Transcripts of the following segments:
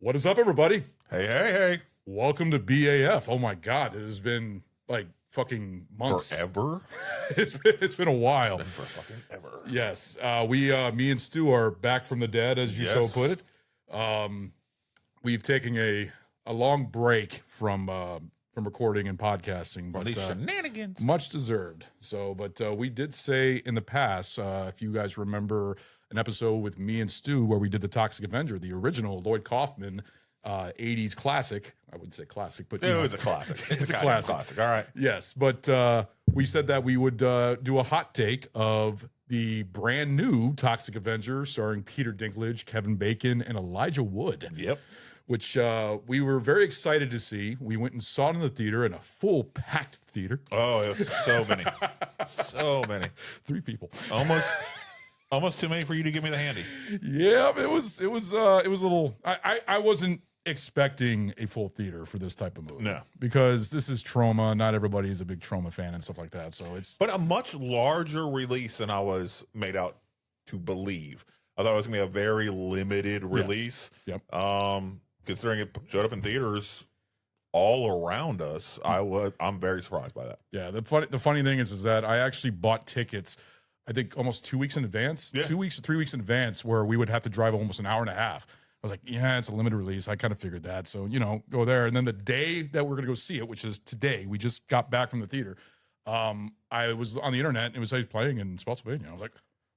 What is up, everybody? Hey, hey, hey. Welcome to BAF. Oh my God, it has been like fucking months. Forever? It's been a while. Been for fucking ever. Yes. Me and Stu are back from the dead, as you so put it. We've taken a long break from recording and podcasting. But these shenanigans. Much deserved. So, but we did say in the past, if you guys remember an episode with me and Stu where we did the Toxic Avenger, the original Lloyd Kaufman 80s classic. I wouldn't say classic, but it's a classic. It's a classic. All right. Yes, but we said that we would do a hot take of the brand new Toxic Avenger starring Peter Dinklage, Kevin Bacon, and Elijah Wood. Yep. Which we were very excited to see. We went and saw it in the theater, in a full packed theater. Oh, it was so many. So many. 3 people. Almost too many for you to give me the handy. Yeah, it was a little. I wasn't expecting a full theater for this type of movie. No, because this is Trauma. Not everybody is a big Trauma fan and stuff like that. So but a much larger release than I was made out to believe. I thought it was gonna be a very limited release. Yep. Considering it showed up in theaters all around us, I'm very surprised by that. Yeah. The funny thing is that I actually bought tickets, I think almost 2 weeks in advance, 2 weeks or 3 weeks in advance, where we would have to drive almost an hour and a half. I was like, yeah, it's a limited release. I kind of figured that. So, go there. And then the day that we're going to go see it, which is today, we just got back from the theater. I was on the internet and it was playing in Spotsylvania. I was like,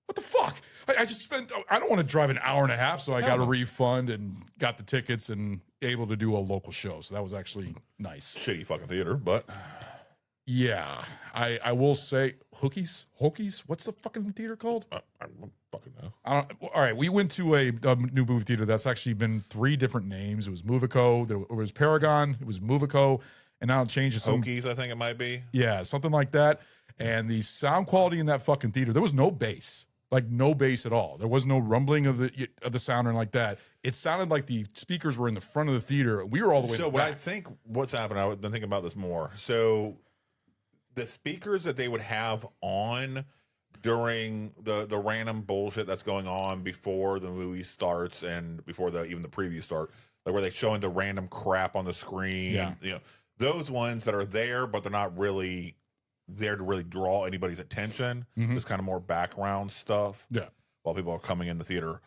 what the fuck? I just spent, I don't want to drive an hour and a half. So I got a refund and got the tickets and able to do a local show. So that was actually nice. Shitty fucking theater, but. Yeah, I will say Hokies. What's the fucking theater called? I don't fucking know. All right, we went to a new movie theater that's actually been 3 different names. It was Movico, there was Paragon, it was Movico, and now it changes. Hokies, I think it might be. Yeah, something like that. And the sound quality in that fucking theater, there was no bass, like no bass at all. There was no rumbling of the sound or like that. It sounded like the speakers were in the front of the theater. We were all the way. So what I think what's happened, I've been thinking about this more. So the speakers that they would have on during the random bullshit that's going on before the movie starts and before even the previews start, like where they're showing the random crap on the screen, those ones that are there, but they're not really there to really draw anybody's attention. It's kind of more background stuff. Yeah. While people are coming in the theater.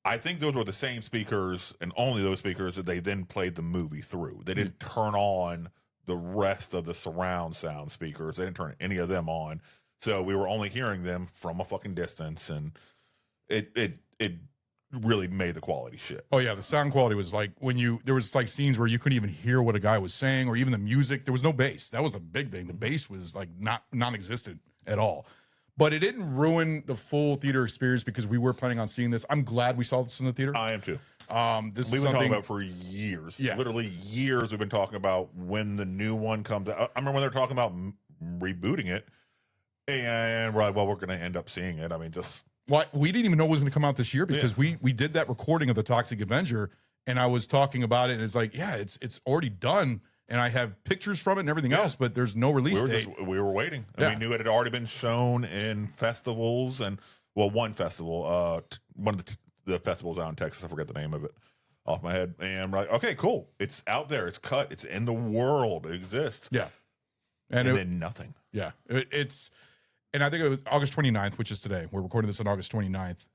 I think those were the same speakers and only those speakers that they then played the movie through. They didn't turn on the rest of the surround sound speakers. They didn't turn any of them on. So we were only hearing them from a fucking distance, and it really made the quality shit. Oh yeah, the sound quality was like there was like scenes where you couldn't even hear what a guy was saying, or even the music. There was no bass. That was a big thing. The bass was like non-existent at all. But it didn't ruin the full theater experience because we were planning on seeing this. I'm glad we saw this in the theater. I am too. We've been talking about for years. Yeah. Literally years we've been talking about when the new one comes out. I remember when they were talking about rebooting it, and we're like, well, we're going to end up seeing it. I mean, just... Well, we didn't even know it was going to come out this year because we did that recording of the Toxic Avenger, and I was talking about it, and it's like, yeah, it's already done, and I have pictures from it and everything else, but there's no release date. We were waiting. And we knew it had already been shown in festivals, and, well, one festival, one of the festivals out in Texas, I forget the name of it. off my head, and we're like, okay, cool, it's out there, it's cut, it's in the world, it exists. Yeah. And then nothing. Yeah. It's, and I think it was August 29th, which is today. We're recording this on August 29th.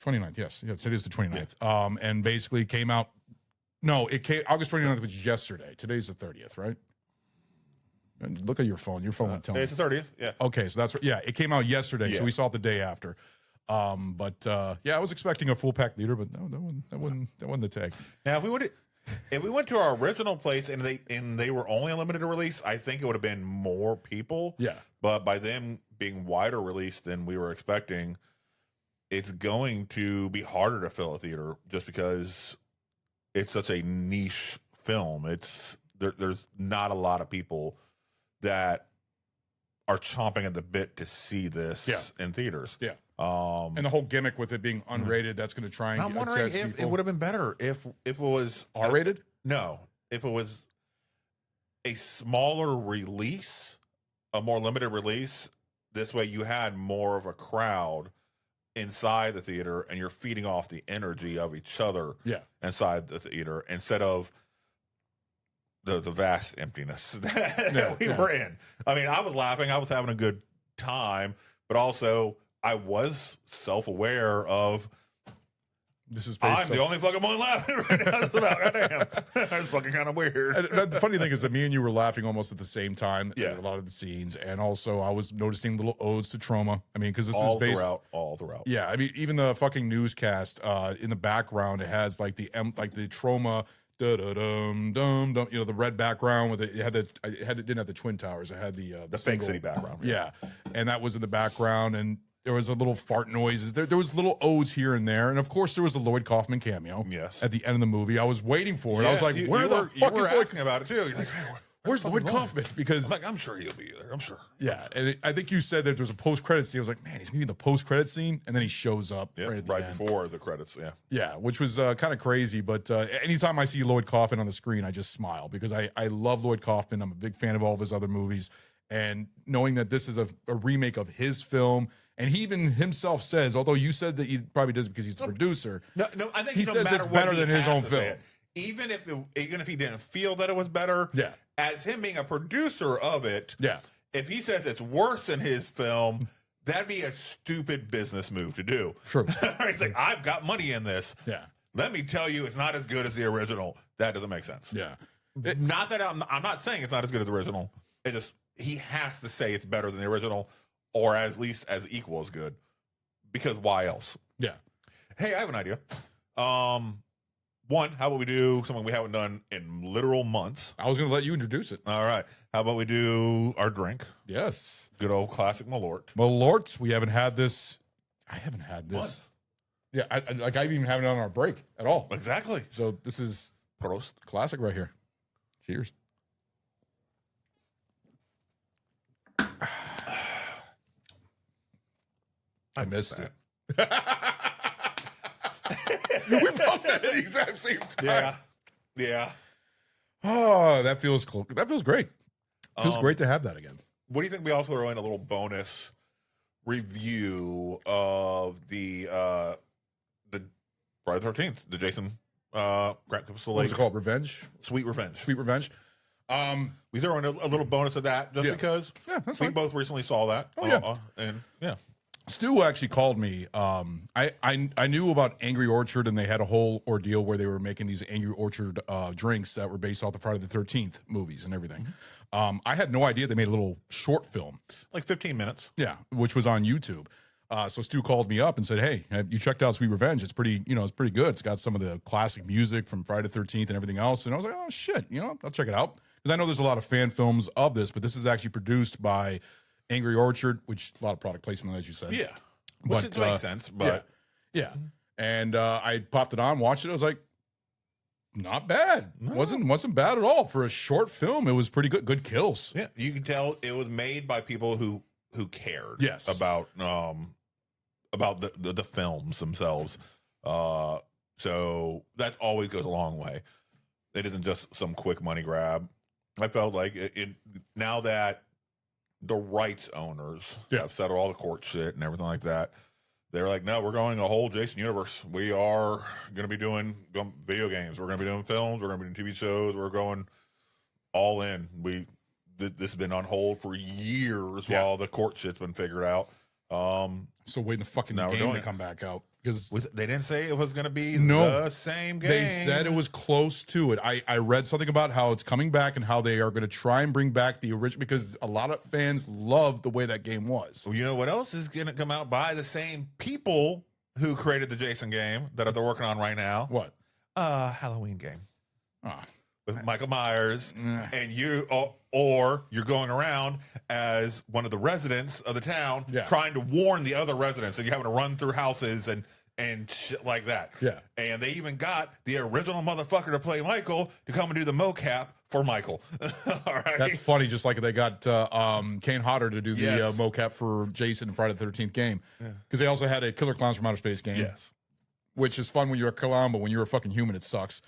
29th, yes. Yeah, today is the 29th. Yeah. And basically came out, no, it came, August 29th, which is yesterday. Today's the 30th, right? And look at your phone. Your phone won't tell me. It's the 30th, yeah. Okay, so that's, yeah, it came out yesterday, so we saw it the day after. Yeah, I was expecting a full pack theater, but no, that wasn't the take. Now, if we went to our original place and they were only a limited release, I think it would have been more people. Yeah. But by them being wider release than we were expecting, it's going to be harder to fill a theater just because it's such a niche film. There's not a lot of people that are chomping at the bit to see this in theaters. Yeah. And the whole gimmick with it being unrated, that's going to try and I'm wondering if it would have been better if it was R-rated. No, if it was a smaller release, a more limited release. This way, you had more of a crowd inside the theater, and you're feeding off the energy of each other inside the theater instead of the vast emptiness that we were in. I mean, I was laughing, I was having a good time, but also I was self-aware of I'm the only fucking one laughing right now. That's about goddamn. That's fucking kind of weird. And the funny thing is that me and you were laughing almost at the same time at a lot of the scenes, and also I was noticing little odes to trauma. I mean, because this is based all throughout. Yeah, I mean, even the fucking newscast in the background, it has like the trauma. Da da dum dum dum. You know, the red background with it. It didn't have the twin towers. It had the Fake City background. Yeah, and that was in the background, and there was a little fart noises. There was little odes here and there, and of course there was the Lloyd Kaufman cameo. Yes. At the end of the movie, I was waiting for it. I was like, "Where the fuck is Lloyd?" About it too. You're like, where's Lloyd Kaufman? Because I'm sure he'll be there. I'm sure. Yeah, and I think you said that there's a post-credit scene. I was like, man, he's gonna be in the post-credit scene, and then he shows up right at the end. Before the credits. Yeah. Yeah, which was kind of crazy. But anytime I see Lloyd Kaufman on the screen, I just smile because I love Lloyd Kaufman. I'm a big fan of all of his other movies, and knowing that this is a remake of his film. And he even himself says, although you said that he probably does it because he's the producer. No, I think he says it's better than his own film. Even if he didn't feel that it was better, as him being a producer of it, if he says it's worse than his film, that'd be a stupid business move to do. True. He's like, I've got money in this. Yeah. Let me tell you, it's not as good as the original. That doesn't make sense. Yeah. Not that I'm not saying it's not as good as the original. It just he has to say it's better than the original, or at least as equal as good. Because why else? Yeah. Hey, I have an idea. One, how about we do something we haven't done in literal months? I was going to let you introduce it. All right. How about we do our drink? Yes. Good old classic Malort. Malort. We haven't had this. I haven't had this. What? Yeah. I even haven't done our break at all. Exactly. So this is Prost. Classic right here. Cheers. I missed it. We both said it at the exact same time. Yeah. Oh, that feels cool. That feels great. Feels great to have that again. What do you think we also throw in a little bonus review of the Friday the 13th, the Jason Grant Crystal Lake. What's it called? Revenge? Sweet Revenge. Sweet Revenge. We throw in a little bonus of that just because that's we fine. both recently saw that. And Stu actually called me. I knew about Angry Orchard, and they had a whole ordeal where they were making these Angry Orchard drinks that were based off the Friday the 13th movies and everything. I had no idea they made a little short film. Like 15 minutes. Yeah, which was on YouTube. So Stu called me up and said, hey, have you checked out Sweet Revenge? It's pretty good. It's got some of the classic music from Friday the 13th and everything else. And I was like, oh, shit, I'll check it out. Because I know there's a lot of fan films of this, but this is actually produced by Angry Orchard, which a lot of product placement, as you said. Yeah. Which it makes sense. But yeah. And I popped it on, watched it. I was like, not bad. No. Wasn't bad at all. For a short film, it was pretty good. Good kills. Yeah. You can tell it was made by people who cared about the films themselves. So that always goes a long way. It isn't just some quick money grab. I felt like now that the rights owners have settled all the court shit and everything like that, They're like, no, we're going a whole Jason universe. We are going to be doing video games. We're going to be doing films. We're going to be doing TV shows. We're going all in. This has been on hold for years while the court shit's been figured out. So waiting the fucking game to come back out, because they didn't say it was going to be the same game. They said it was close to it. I read something about how it's coming back and how they are going to try and bring back the original, because a lot of fans love the way that game was. Well, you know what else is going to come out by the same people who created the Jason game that they're working on right now? What? Halloween game. With Michael Myers, and you're going around as one of the residents of the town, trying to warn the other residents, and you're having to run through houses and shit like that. Yeah. And they even got the original motherfucker to play Michael to come and do the mocap for Michael. All right. That's funny. Just like they got Kane Hodder to do the mocap for Jason in Friday the 13th game, because they also had a Killer Clowns from Outer Space game, which is fun when you're a clown, but when you're a fucking human, it sucks.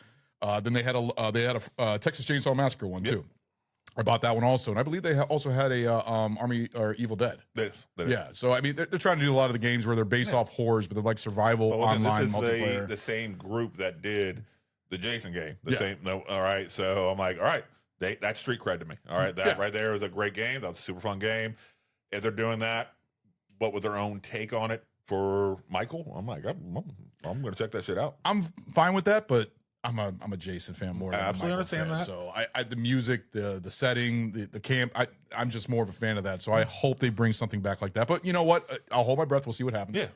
Then they had a Texas Chainsaw Massacre one too. I bought that one also, and I believe they also had a Army or Evil Dead. Yeah, so I mean, they're trying to do a lot of the games where they're based off horrors, but they're like survival online multiplayer. The same group that did the Jason game. Same. No, all right. So I'm like, all right, that's street cred to me. All right, that right there is a great game. That's a super fun game. If they're doing that, but with their own take on it for Michael, I'm like, I'm going to check that shit out. I'm fine with that, but I'm a Jason fan more. I absolutely understand that. So I the music, the setting, the camp. I'm just more of a fan of that. So I hope they bring something back like that. But you know what? I'll hold my breath. We'll see what happens. Yeah.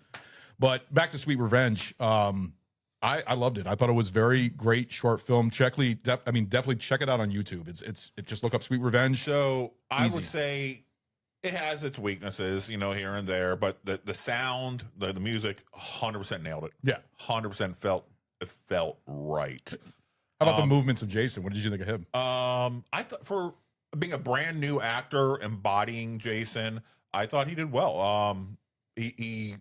But back to Sweet Revenge. I loved it. I thought it was very great short film. Definitely check it out on YouTube. It's just look up Sweet Revenge. So I would say it has its weaknesses, here and there, but the sound, the music, 100% nailed it. Yeah, 100% felt right. How about the movements of Jason? What did you think of him? I thought, for being a brand new actor embodying Jason, I thought he did well. It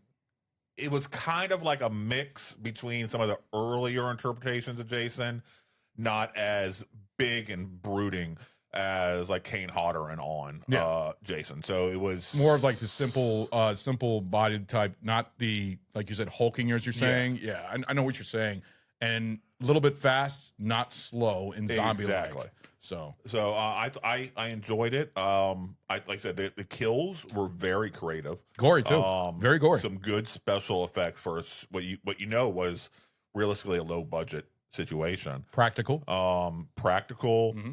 was kind of like a mix between some of the earlier interpretations of Jason, not as big and brooding as like Kane Hodder and Jason. So it was more of like the simple bodied type, not the, like you said, hulking as you're saying. Yeah, I know what you're saying. And a little bit fast, not slow and zombie like. Exactly. So I enjoyed it. Like I said, the kills were very creative. Gory too. Very gory. Some good special effects for what you know was realistically a low budget situation. Practical. Practical. Mm-hmm.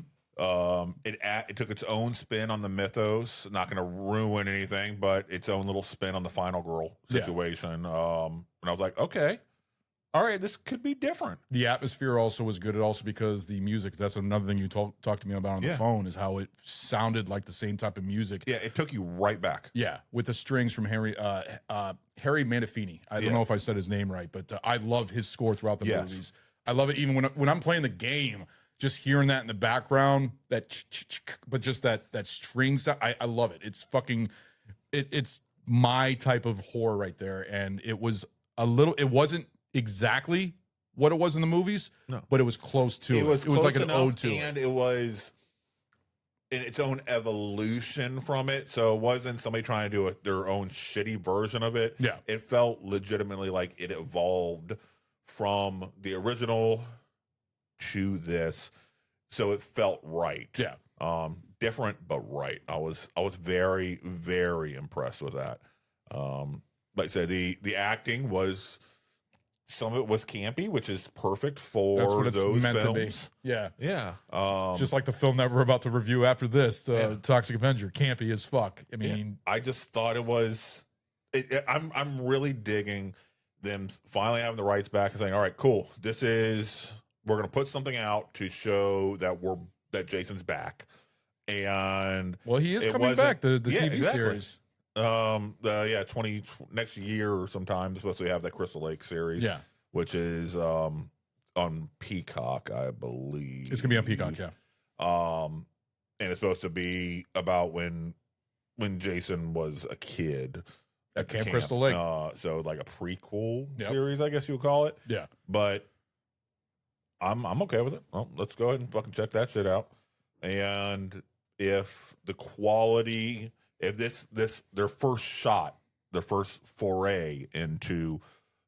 It took its own spin on the mythos. Not going to ruin anything, but its own little spin on the final girl situation. And I was like, okay, all right, this could be different. The atmosphere also was good. Also because the music, that's another thing you talked to me about on the phone, is how it sounded like the same type of music. Yeah, it took you right back. Yeah, with the strings from Harry Manafini. I don't know if I said his name right, but I love his score throughout the movies. I love it even when I'm playing the game. Just hearing that in the background, but just that string sound, I love it. It's fucking, it's my type of horror right there. And it wasn't exactly what it was in the movies, but it was close to it. It was like an ode to it. And it was in its own evolution from it. So it wasn't somebody trying to do their own shitty version of it. Yeah. It felt legitimately like it evolved from the original to this, so it felt right. Different but right. I was very, very impressed with that. Like I said, the acting was, some of it was campy, which is perfect for that's what it's those meant films. To be. Yeah. Just like the film that we're about to review after this, Toxic Avenger, campy as fuck. I mean, I just thought it was I'm really digging them finally having the rights back and saying, all right, cool, we're going to put something out to show that Jason's back. And he is coming back, the TV series. next year or sometime they're supposed to have that Crystal Lake series. Yeah. Which is on Peacock, I believe. It's going to be on Peacock, yeah. And it's supposed to be about when Jason was a kid at Camp Crystal Lake. So like a prequel series, I guess you would call it. Yeah. But I'm okay with it. Well, let's go ahead and fucking check that shit out. And if the quality, if this their first shot their first foray into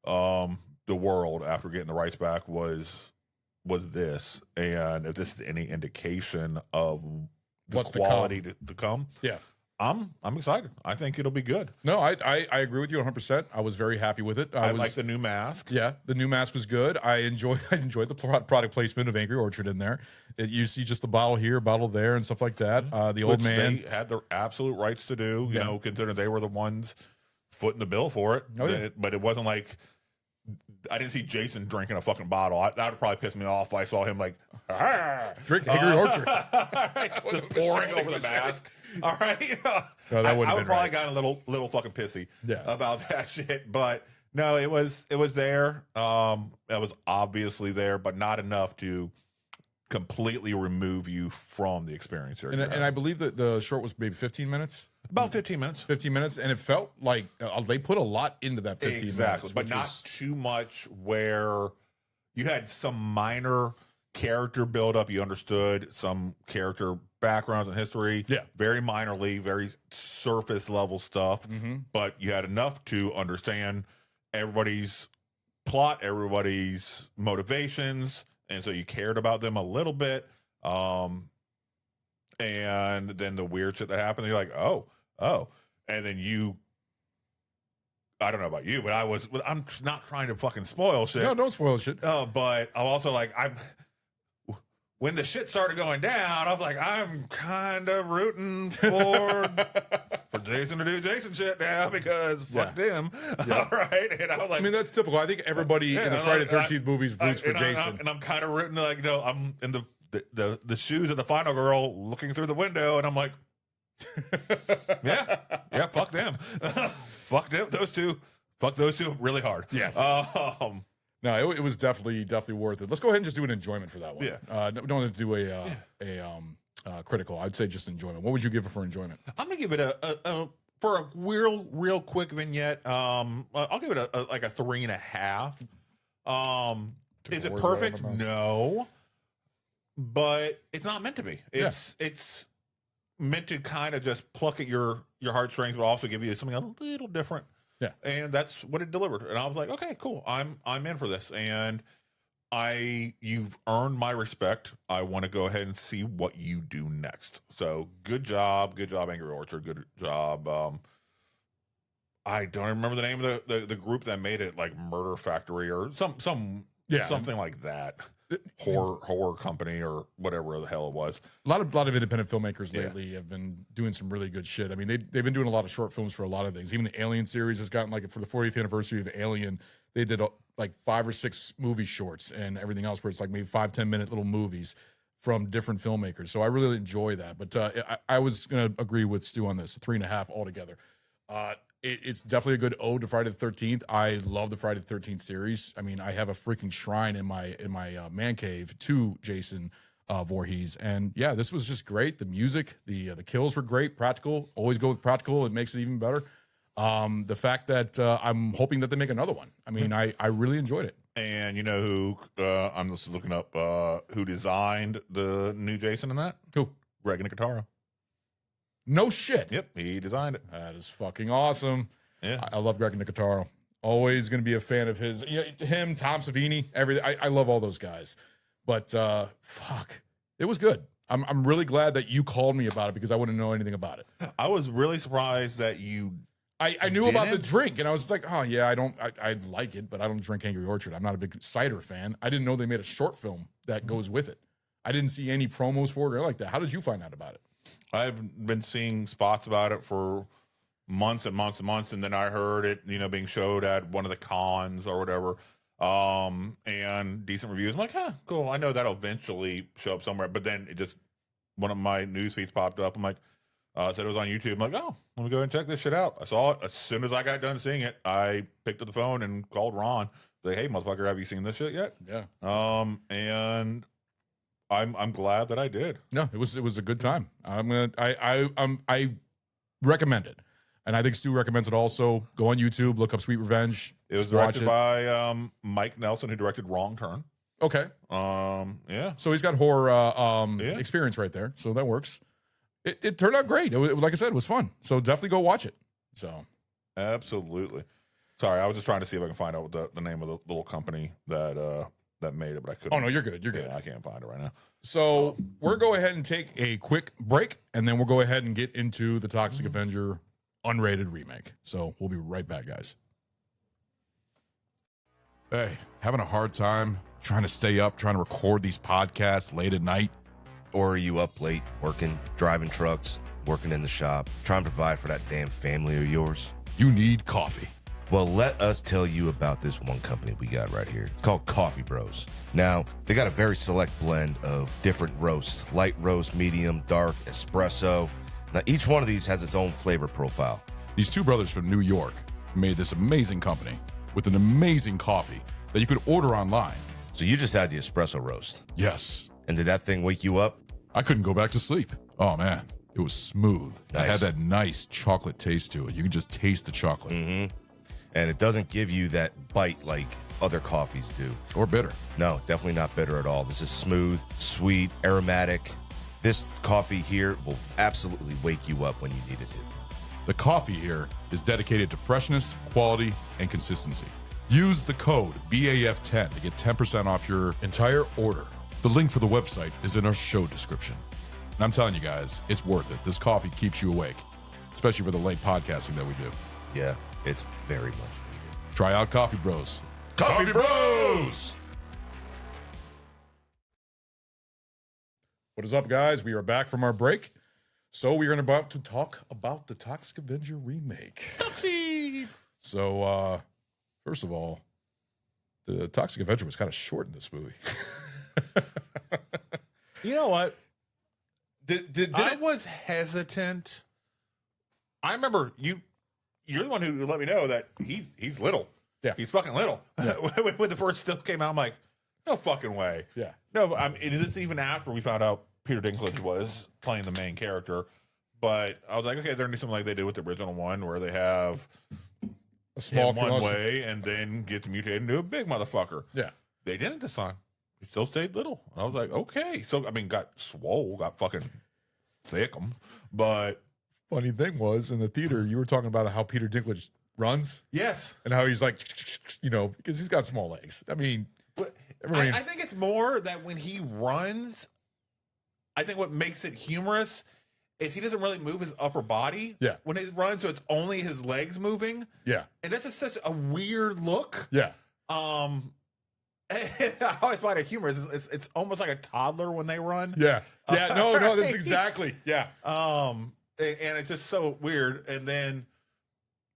the world after getting the rights back was this, and if this is any indication of the What's quality to come, Yeah. I'm excited. I think it'll be good. No, I agree with you 100%. I was very happy with it. I like the new mask. Yeah, the new mask was good. I enjoyed the product placement of Angry Orchard in there. You see just the bottle here, bottle there, and stuff like that. The old man, they had their absolute rights to do, you know, considering they were the ones footing the bill for it. Oh, yeah. But it wasn't like I didn't see Jason drinking a fucking bottle. That would probably piss me off if I saw him like drink Angry Orchard, just pouring over the mask. All right, no, that I would been probably right. gotten a little fucking pissy Yeah. about that shit. But no, it was there. It was obviously there, but not enough to completely remove you from the experience here. And I believe that the short was maybe 15 minutes. About 15 minutes. 15 minutes, and it felt like they put a lot into that 15 Exactly, minutes. but not too much where you had some minor character build up. You understood some character backgrounds and history. Yeah. Very minorly, very surface level stuff. But you had enough to understand everybody's plot, everybody's motivations, and so you cared about them a little bit. And then the weird shit that happened, you're like, oh, and then I don't know about you, but I'm not trying to fucking spoil shit. No, don't spoil shit. But I'm also like, when the shit started going down, I was like, I'm kind of rooting for Jason to do Jason shit now because fuck them. Yeah. All right. And I was like, I mean, that's typical. I think everybody in the Friday the 13th movies roots for Jason. And I'm kind of rooting, like, you know, I'm in the shoes of the final girl looking through the window, and I'm like, yeah, fuck them. Fuck them, those two. Fuck those two really hard. Yes. No, it was definitely worth it. Let's go ahead and just do an enjoyment for that one. Yeah. Don't have to do a critical. I'd say just enjoyment. What would you give it for enjoyment? I'm gonna give it for a real quick vignette. I'll give it a 3.5. Is it perfect? No, but it's not meant to be. It's meant to kind of just pluck at your heartstrings, but also give you something a little different. Yeah, and that's what it delivered. And I was like, okay, cool. I'm in for this, and you've earned my respect. I want to go ahead and see what you do next. So good job, Angry Orchard. Good job. I don't remember the name of the group that made it, like Murder Factory or something like that. Horror company or whatever the hell it was. A lot of independent filmmakers lately have been doing some really good shit. I mean, they've been doing a lot of short films for a lot of things. Even the Alien series has gotten, like, for the 40th anniversary of Alien, they did like 5 or 6 movie shorts and everything else where it's like maybe 5-10 minute little movies from different filmmakers. So I really enjoy that. But I was going to agree with Stu on this, 3.5 altogether. It's definitely a good ode to Friday the 13th. I love the Friday the 13th series. I mean, I have a freaking shrine in my man cave to Jason Voorhees, and yeah, this was just great. The music, the kills were great. Practical, always go with practical. It makes it even better. The fact that I'm hoping that they make another one. I mean, I really enjoyed it. And you know who? I'm just looking up who designed the new Jason in that. Who? Greg Nicotero. No shit. Yep, he designed it. That is fucking awesome. Yeah, I love Greg Nicotero. Always going to be a fan of his. You know, him, Tom Savini, everything. I love all those guys. But fuck, it was good. I'm really glad that you called me about it because I wouldn't know anything about it. I was really surprised that you. I knew about the drink, and I was just like, oh yeah, I like it, but I don't drink Angry Orchard. I'm not a big cider fan. I didn't know they made a short film that goes with it. I didn't see any promos for it or like that. How did you find out about it? I've been seeing spots about it for months and months and months, and then I heard it, being showed at one of the cons or whatever, and decent reviews. I'm like, cool. I know that'll eventually show up somewhere, but then one of my news feeds popped up. I'm like, said it was on YouTube. I'm like, oh, let me go and check this shit out. I saw it as soon as I got done seeing it. I picked up the phone and called Ron. Like, hey, motherfucker, have you seen this shit yet? Yeah. And I'm glad that I did. No, it was a good time. I recommend it, and I think Stu recommends it also. Go on YouTube, look up Sweet Revenge. It was directed by Mike Nelson, who directed Wrong Turn. Okay. Yeah. So he's got horror experience right there, so that works. It turned out great. Like I said, it was fun. So definitely go watch it. So. Absolutely. Sorry, I was just trying to see if I can find out what the name of the little company that made it, but I couldn't. Oh no, you're good. You're good. Yeah, I can't find it right now. So we'll go ahead and take a quick break, and then we'll go ahead and get into the Toxic Avenger unrated remake. So we'll be right back, guys. Hey, having a hard time trying to stay up, trying to record these podcasts late at night? Or are you up late, working, driving trucks, working in the shop, trying to provide for that damn family of yours? You need coffee. Well, let us tell you about this one company we got right here. It's called Coffee Bros. Now, they got a very select blend of different roasts, light roast, medium, dark, espresso. Now, each one of these has its own flavor profile. These two brothers from New York made this amazing company with an amazing coffee that you could order online. So you just had the espresso roast. Yes. And did that thing wake you up? I couldn't go back to sleep. Oh, man. It was smooth. Nice. It had that nice chocolate taste to it. You could just taste the chocolate. Mm-hmm. And it doesn't give you that bite like other coffees do. Or bitter. No, definitely not bitter at all. This is smooth, sweet, aromatic. This coffee here will absolutely wake you up when you need it to. The coffee here is dedicated to freshness, quality, and consistency. Use the code BAF10 to get 10% off your entire order. The link for the website is in our show description. And I'm telling you guys, it's worth it. This coffee keeps you awake, especially for the late podcasting that we do. Yeah, it's very much needed. Try out Coffee Bros. Coffee Bros! What is up, guys? We are back from our break. So we are about to talk about the Toxic Avenger remake. So, first of all, the Toxic Avenger was kind of short in this movie. You know what? I it? was hesitant. I remember you're the one who let me know that he's little. Yeah. He's fucking little. Yeah. when the first stuff came out, I'm like, no fucking way. Yeah. No, I mean, this even after we found out Peter Dinklage was playing the main character. But I was like, okay, they're going to do something like they did with the original one, where they have A small him one way and then gets mutated into a big motherfucker. Yeah. They didn't this time. He still stayed little. And I was like, okay. So, I mean, got swole, got fucking thickum. But Funny thing was, in the theater, you were talking about how Peter Dinklage runs yes. and how he's like, because he's got small legs. I mean, But everybody. I think it's more that when he runs, I think what makes it humorous is he doesn't really move his upper body when he runs, so it's only his legs moving. Yeah. And that's just such a weird look. Yeah. I always find it humorous. It's almost like a toddler when they run. Yeah. Yeah. No, that's exactly. Yeah. And it's just so weird. And then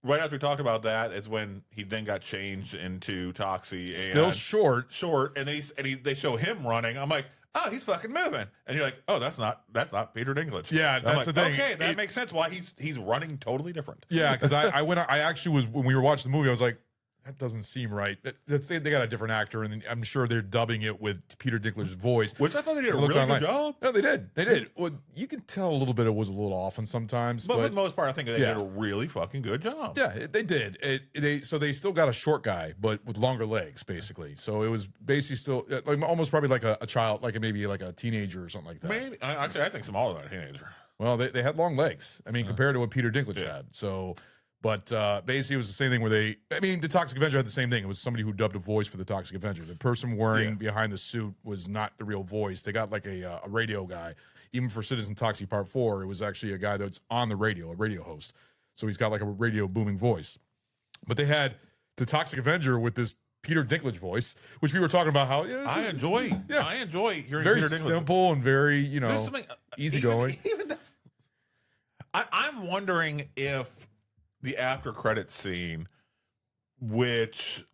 right after we talked about that is when he then got changed into Toxie. Still short. And then they show him running. I'm like, oh, he's fucking moving. And you're like, oh, that's not Peter Dinklage. Yeah, And that's I'm like, the thing. Okay, that makes sense why he's running totally different. Yeah, because I actually was, when we were watching the movie, I was like, that doesn't seem right. Let's say they got a different actor, and I'm sure they're dubbing it with Peter Dinklage's voice. Which I thought they did a really good job. No, they did. Well, you can tell a little bit it was a little off, and sometimes, But for the most part, I think they did a really fucking good job. Yeah, they did. So they still got a short guy, but with longer legs, basically. So it was basically still like almost probably like a child, like maybe like a teenager or something like that. Maybe actually, I think smaller than a teenager. Well, they had long legs. I mean, compared to what Peter Dinklage had. So, but basically, it was the same thing where the Toxic Avenger had the same thing. It was somebody who dubbed a voice for the Toxic Avenger. The person wearing behind the suit was not the real voice. They got like a radio guy. Even for Citizen Toxic Part 4, it was actually a guy that's on the radio, a radio host. So he's got like a radio booming voice. But they had the Toxic Avenger with this Peter Dinklage voice, which we were talking about how I enjoy hearing very Peter Dinklage. Simple and very, easygoing. I'm wondering if the after credits scene, which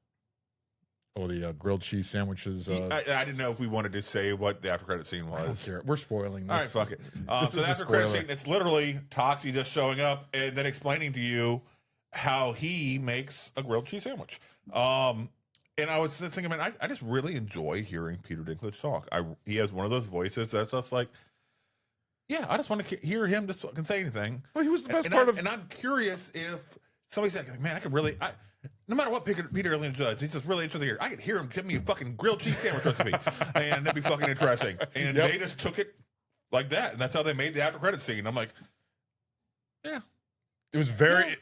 the grilled cheese sandwiches. I didn't know if we wanted to say what the after credit scene was. I don't care. We're spoiling this. All right, fuck it. This So is the a after credit spoiler. scene, it's literally Toxie just showing up and then explaining to you how he makes a grilled cheese sandwich. And I was thinking, man, I just really enjoy hearing Peter Dinklage talk. He has one of those voices that's just like, yeah, I just want to hear him just fucking say anything. Well, he was the best part of. And I'm curious if somebody's like, man, I could really, no matter what Peter Dinklage does, he's just really interested here. I could hear him give me a fucking grilled cheese sandwich recipe, and that'd be fucking interesting. And they just took it like that, and that's how they made the after credit scene. I'm like, yeah, It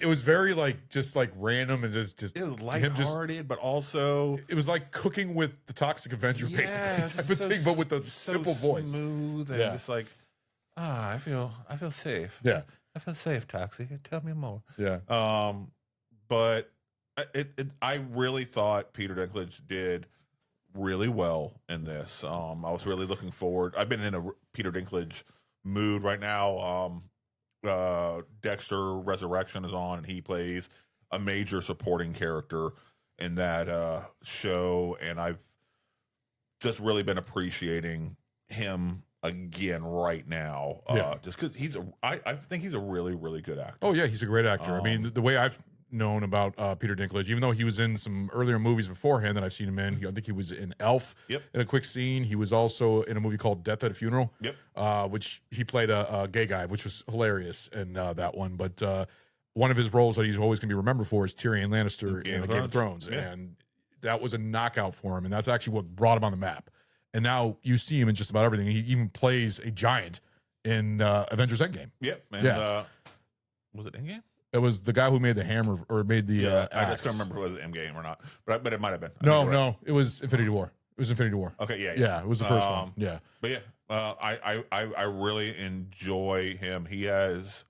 was very like just like random and just it was him just lighthearted, but also it was like cooking with the Toxic Avenger basically it's type of thing, but with a simple voice. smooth and just like I feel safe. Yeah. I feel safe, Toxic. Tell me more. Yeah. But I really thought Peter Dinklage did really well in this. I was really looking forward. I've been in a Peter Dinklage mood right now. Dexter Resurrection is on, and he plays a major supporting character in that show, and I've just really been appreciating him again right now. Just because I think he's a really, really good actor. Oh yeah, he's a great actor. I mean, the way I've known about Peter Dinklage, even though he was in some earlier movies beforehand that I've seen him in, I think he was in Elf in a quick scene. He was also in a movie called Death at a Funeral, which he played a gay guy, which was hilarious in that one. But one of his roles that he's always going to be remembered for is Tyrion Lannister in Game of Thrones. And that was a knockout for him. And that's actually what brought him on the map. And now you see him in just about everything. He even plays a giant in Avengers Endgame. Was it Endgame? It was the guy who made the hammer or made the I just can't remember if it was Endgame or not, but it might have been. No, it was Infinity War. It was Infinity War. Okay, yeah, it was the first one. Yeah, but I really enjoy him. He has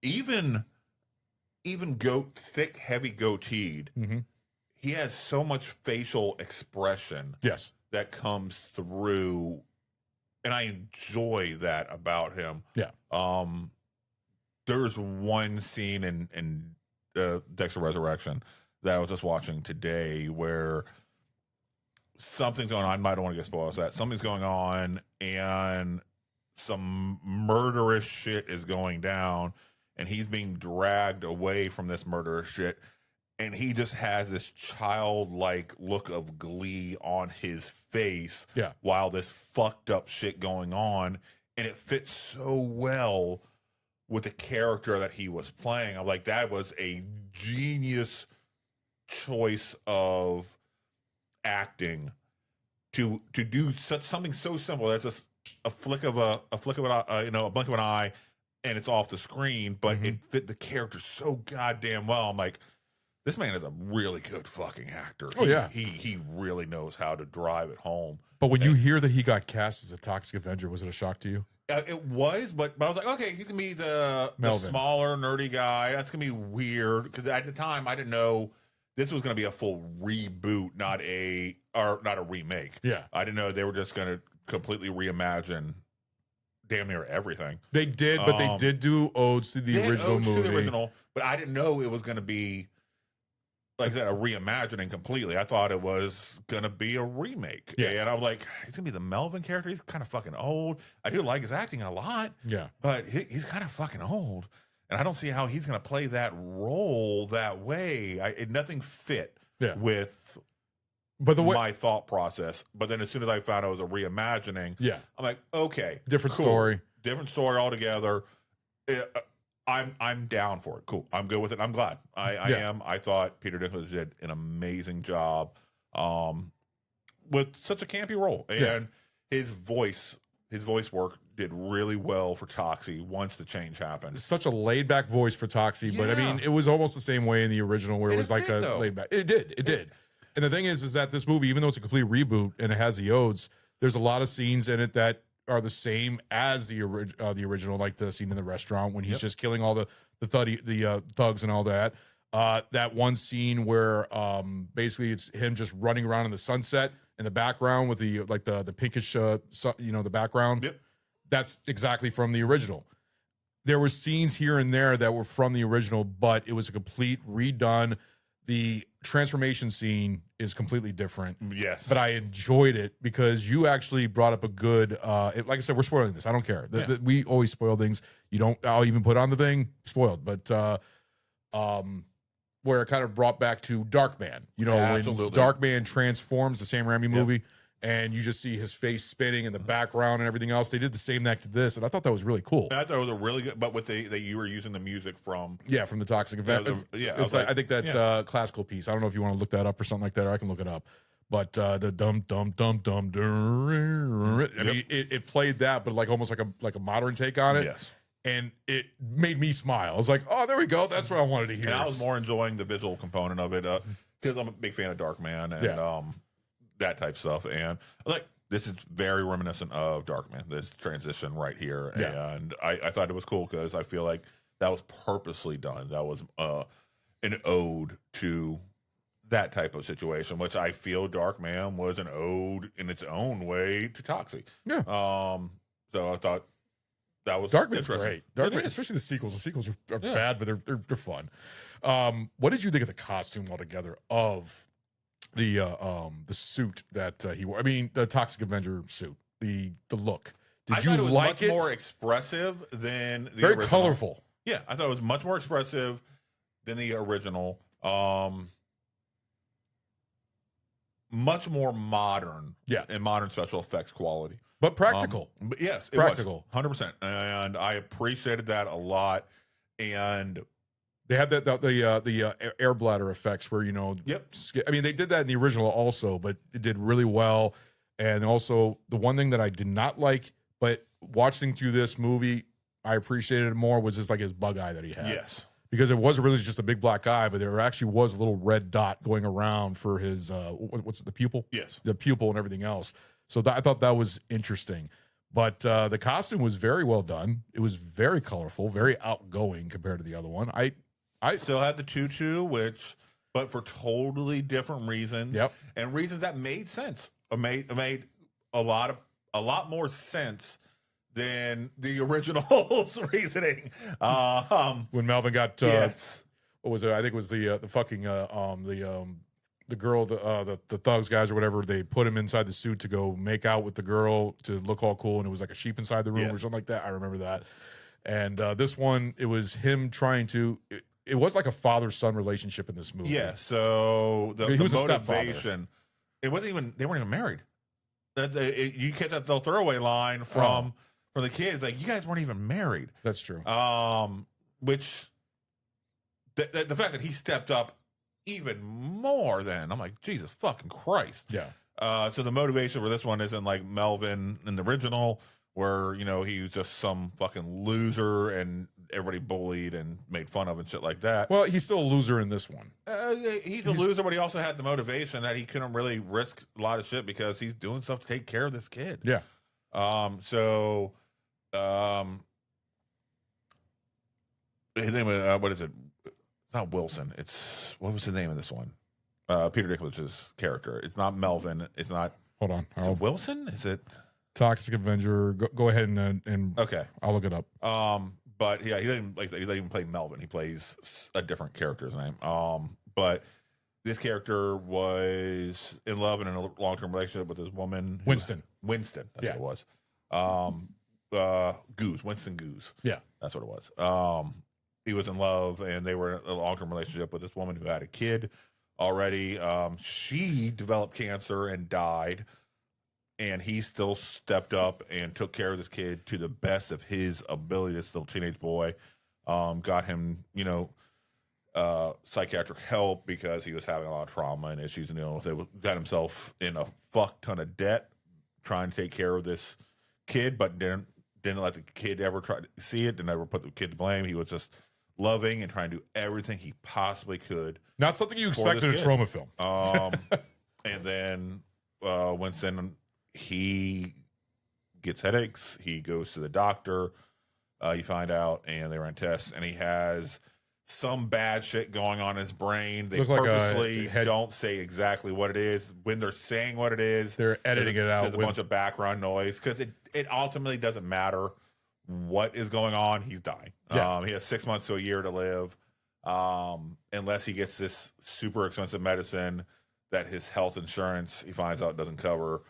even thick, heavy goateed. He has so much facial expression. Yes, that comes through, and I enjoy that about him. Yeah. There's one scene in Dexter Resurrection that I was just watching today where something's going on. I don't want to get spoiled. That something's going on and some murderous shit is going down, and he's being dragged away from this murderous shit. And he just has this childlike look of glee on his face while this fucked up shit going on. And it fits so well with the character that he was playing. I'm like, that was a genius choice of acting to do something so simple. That's just a flick of an eye, a blink of an eye, and it's off the screen. But it fit the character so goddamn well. I'm like, this man is a really good fucking actor. He really knows how to drive it home. But when you hear that he got cast as a Toxic Avenger, was it a shock to you? It was, but I was like, okay, he's gonna be the smaller, nerdy guy. That's gonna be weird because at the time I didn't know this was gonna be a full reboot, not a remake. Yeah, I didn't know they were just gonna completely reimagine damn near everything. They did, but they did do odes to the original movie. But I didn't know it was gonna be, like I said, a reimagining completely. I thought it was gonna be a remake. And I was like, he's gonna be the Melvin character. He's kind of fucking old. I do like his acting a lot. Yeah, but he's kind of fucking old, and I don't see how he's gonna play that role that way. Nothing fit with my thought process. But then as soon as I found out it was a reimagining, I'm like, okay, different story altogether. I'm down for it. Cool. I'm good with it. I'm glad. I am. I thought Peter Dinklage did an amazing job with such a campy role. And his voice work did really well for Toxie once the change happened. Such a laid back voice for Toxie, but I mean, it was almost the same way in the original where it was like a laid back. It did. And the thing is that this movie, even though it's a complete reboot and it has the odes, there's a lot of scenes in it that are the same as the original, like the scene in the restaurant when he's just killing all the thugs and all that. That one scene where basically it's him just running around in the sunset in the background with the pinkish the background. Yep. That's exactly from the original. There were scenes here and there that were from the original, but it was a complete redone. The transformation scene is completely different. Yes. But I enjoyed it because you actually brought up a good, like I said, we're spoiling this. I don't care. We always spoil things. I'll even put on the thing, spoiled. But where it kind of brought back to Darkman. When Darkman transforms, the Sam Raimi movie, and you just see his face spinning in the background and everything else. They did the same that to this, and I thought that was really cool. I thought it was a really good, but you were using the music from the Toxic Avenger. I think that's a classical piece. I don't know if you want to look that up or something like that, or I can look it up. But the dum dum dum dum. I mean, it played that, but like almost like a modern take on it. Yes. and it made me smile. I was like, oh, there we go. That's what I wanted to hear. And I was more enjoying the visual component of it because I'm a big fan of Darkman and that type stuff. And like, this is very reminiscent of Darkman, this transition right here. Yeah. And I thought it was cool because I feel like that was purposely done. That was an ode to that type of situation, which I feel Darkman was an ode in its own way to Toxic. Yeah. So I thought that was Darkman's great. Darkman, especially the sequels. The sequels are bad, but they're fun. What did you think of the costume altogether of the suit that he wore? I mean, the Toxic Avenger suit, the look. Did you thought it was like much it? more expressive than the Very original. colorful. Yeah, I thought it was much more expressive than the original. Much more modern. Yeah. And modern special effects quality. But practical. But yes, it Practical. was 100%. And I appreciated that a lot. And they had the air bladder effects where, you know, I mean, they did that in the original also, but it did really well. And also the one thing that I did not like, but watching through this movie, I appreciated it more, was just like his bug eye that he had. yes. Because it wasn't really just a big black eye, but there actually was a little red dot going around for his, what's it, the pupil? Yes. The pupil and everything else. So I thought that was interesting. But the costume was very well done. It was very colorful, very outgoing compared to the other one. I still had the tutu, but for totally different reasons. Yep. And reasons that made sense. It made a lot more sense than the original's reasoning. when Melvin got Yes. what was it? I think it was the fucking the girl, the thugs guys or whatever. They put him inside the suit to go make out with the girl to look all cool, and it was like a sheep inside the room or something like that. I remember that. And this one, it was him trying to. It was like a father-son relationship in this movie. Yeah. So the motivation, it wasn't even. They weren't even married. You catch that little throwaway line from the kids, like, you guys weren't even married. That's true. Which the fact that he stepped up even more than, I'm like, Jesus fucking Christ. Yeah. So the motivation for this one isn't like Melvin in the original, where, you know, he was just some fucking loser and everybody bullied and made fun of and shit like that. Well, he's still a loser in this one. He's a loser, but he also had the motivation that he couldn't really risk a lot of shit because he's doing stuff to take care of this kid. Yeah. His name is, what is it? Not Wilson. What was the name of this one? Peter Dinklage's character. It's not Melvin. It's not. Hold on. Is it Wilson? Is it Toxic Avenger? Go ahead and okay. I'll look it up. But yeah, he didn't even play Melvin. He plays a different character's name. But this character was in love and in a long-term relationship with this woman. Winston. That's what it was. Goose. Winston Goose. Yeah. That's what it was. He was in love, and they were in a long-term relationship with this woman who had a kid already. She developed cancer and died, and he still stepped up and took care of this kid to the best of his ability. This little teenage boy, got him, psychiatric help because he was having a lot of trauma and issues, and got himself in a fuck ton of debt trying to take care of this kid, but didn't let the kid ever try to see it, didn't ever put the kid to blame. He was just loving and trying to do everything he possibly could. Not something you expect in a trauma film. And then Winston, he gets headaches. He goes to the doctor. You find out, and they ran tests, and he has some bad shit going on in his brain. They purposely don't say exactly what it is. When they're saying what it is, they're editing it out with a bunch of background noise, because it ultimately doesn't matter what is going on. He's dying. Yeah. He has 6 months to a year to live, unless he gets this super expensive medicine that his health insurance, he finds out, doesn't cover.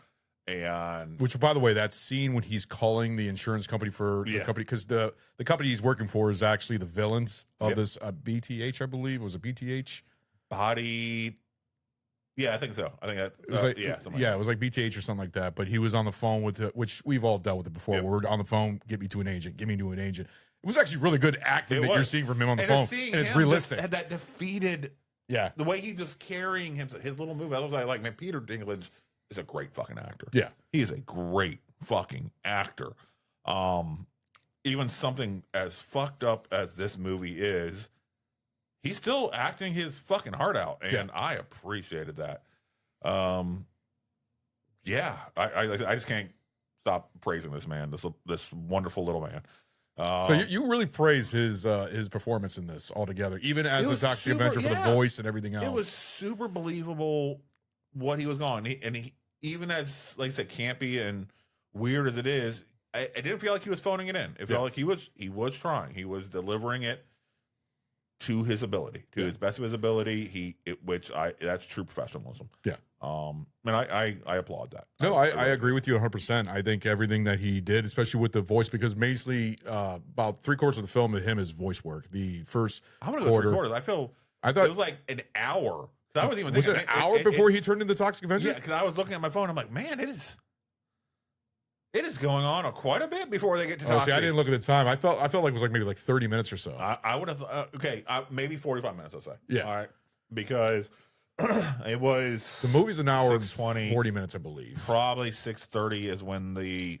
And which, by the way, that scene when he's calling the insurance company for the company, because the company he's working for is actually the villains of this BTH, I believe. Was it BTH? Body. Yeah, I think so. I think that it was it was like BTH or something like that. But he was on the phone with which we've all dealt with it before. Where we're on the phone, get me to an agent. It was actually really good acting that you're seeing from him on the phone, and it's realistic. Had that defeated, the way he just carrying his little move. I was like, man, Peter Dinklage is a great fucking actor. Yeah, he is a great fucking actor. even something as fucked up as this movie is, he's still acting his fucking heart out, and I appreciated that. Yeah, I just can't stop praising this man, this wonderful little man. So you really praise his performance in this altogether, even as the Toxic Avenger for the voice and everything else. It was super believable what he was going, and he even as, like I said, campy and weird as it is, I didn't feel like he was phoning it in. It felt like he was trying. He was delivering it to his ability, to his best of his ability. That's true professionalism. Yeah. And I applaud that. No, I agree with you 100%. I think everything that he did, especially with the voice, because basically about 3/4 of the film of him is voice work. The first I'm gonna go 3/4. I thought it was like an hour. I was even thinking, was it an hour before he turned into Toxic Avenger? Yeah, because I was looking at my phone. I'm like, man, it is going on quite a bit before they get to Toxic. See, I didn't look at the time. I felt like it was like maybe like 30 minutes or so. I would have maybe 45 minutes. I'll say. Yeah. All right, because it was the movie's an hour and 40 minutes, I believe. Probably 6:30 is when the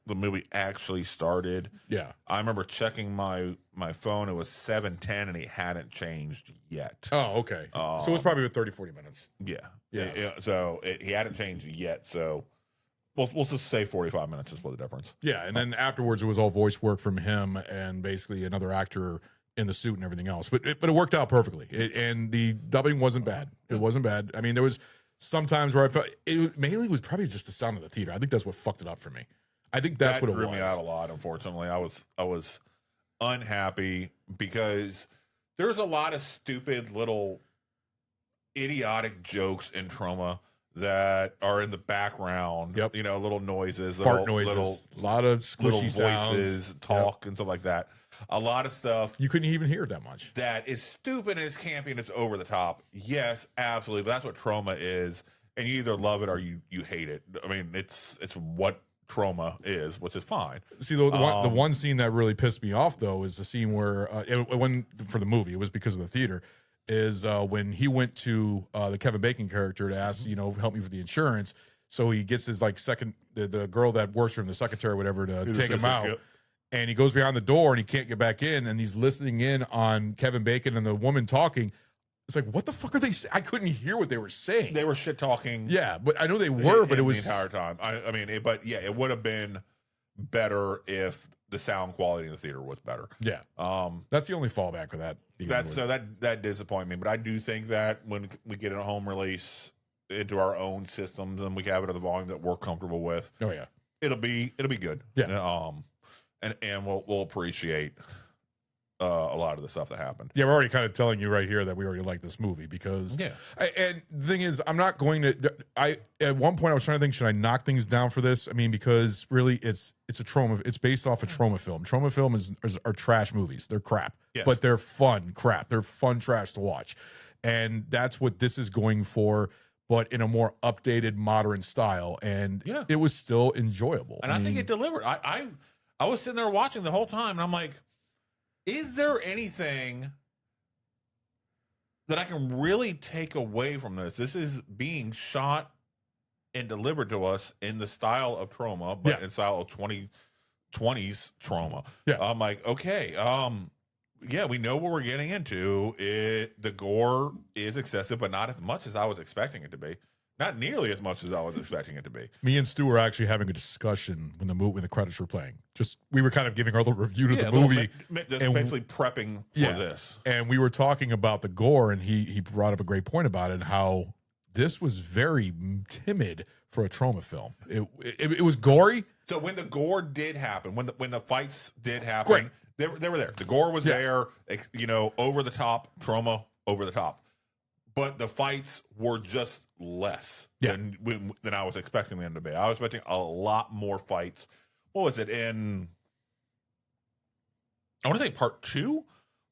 movie actually started. Yeah, I remember checking my phone. It was 7:10 and he hadn't changed yet. Oh, okay. So it was probably about 30-40 minutes. Yeah. So he hadn't changed yet. So we'll just say 45 minutes is split the difference. Yeah, and then afterwards it was all voice work from him and basically another actor in the suit and everything else. But it worked out perfectly. And the dubbing wasn't bad. It wasn't bad. I mean, there was sometimes where I felt it mainly was probably just the sound of the theater. I think that's what fucked it up for me. I think that's what it was. That drew me out a lot, unfortunately. I was unhappy because there's a lot of stupid little idiotic jokes in Trauma that are in the background. Yep. Little noises, fart noises, a lot of squishy voices, talk and stuff like that. A lot of stuff you couldn't even hear it that much. That is stupid and it's campy and it's over the top. Yes, absolutely. But that's what Trauma is, and you either love it or you hate it. I mean, it's what Trauma is, which is fine. See, the one scene that really pissed me off though is the scene where for the movie, it was because of the theater. Is when he went to the Kevin Bacon character to ask, help me with the insurance. So he gets his the girl that works for him, the secretary or whatever, to take him out. Yep. And he goes behind the door and he can't get back in. And he's listening in on Kevin Bacon and the woman talking. It's like, what the fuck are they saying? I couldn't hear what they were saying. They were shit talking. Yeah, but I know they were, but it was the entire time. I mean, it would have been better if the sound quality in the theater was better. Yeah. That's the only fallback for that. That disappointed me. But I do think that when we get a home release into our own systems and we have it at the volume that we're comfortable with. Oh yeah. It'll be good. Yeah. And we'll appreciate a lot of the stuff that happened. Yeah, we're already kind of telling you right here that we already like this movie because and the thing is, I'm not going to. At one point I was trying to think, should I knock things down for this? I mean, because really it's a trauma. It's based off a trauma film. Trauma film are trash movies. They're crap, but they're fun crap. They're fun trash to watch, and that's what this is going for. But in a more updated, modern style, and it was still enjoyable. And I think it delivered. I was sitting there watching the whole time, and I'm like, is there anything that I can really take away from this? This is being shot and delivered to us in the style of Trauma, but in style of 2020s Trauma. Yeah. I'm like, okay, we know what we're getting into. The gore is excessive, but not as much as I was expecting it to be. Not nearly as much as I was expecting it to be. Me and Stu were actually having a discussion when the credits were playing. We were kind of giving our little review to the movie, and basically prepping for this. And we were talking about the gore, and he brought up a great point about it. How this was very timid for a Trauma film. It was gory. So when the gore did happen, when the fights did happen, they were there. The gore was there. Over the top Trauma, over the top. But the fights were just less than I was expecting them to be. I was expecting a lot more fights. What was it in? I want to say part 2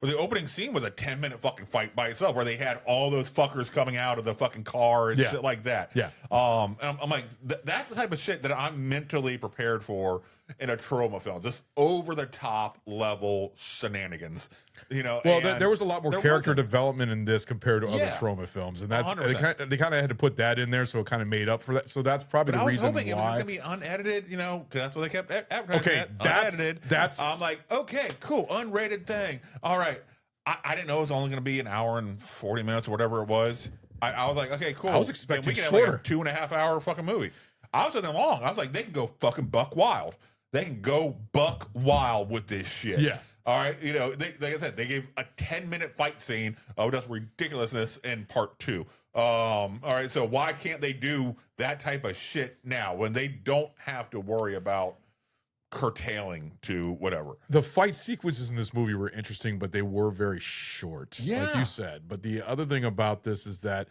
Well, the opening scene was a 10-minute fucking fight by itself, where they had all those fuckers coming out of the fucking car and shit like that. Yeah. And I'm like, that's the type of shit that I'm mentally prepared for in a trauma film. Just over the top level shenanigans. You know. Well, there was a lot more character development in this compared to other trauma films, and that's they kind of had to put that in there, so it kind of made up for that. So that's probably the reason why. It was gonna be unedited, you know, because that's what they kept advertising. Okay, unedited. That's. I'm like, okay, cool, unrated thing. All right, I didn't know it was only gonna be an hour and 40 minutes or whatever it was. I was like, okay, cool. I was expecting we can shorter. have like a 2.5 hour fucking movie. I was thinking long. I was like, they can go fucking buck wild. They can go buck wild with this shit. Yeah. All right, you know, like I said, they gave a 10-minute fight scene of just ridiculousness in part 2. All right, so why can't they do that type of shit now when they don't have to worry about curtailing to whatever? The fight sequences in this movie were interesting, but they were very short, like you said. But the other thing about this is that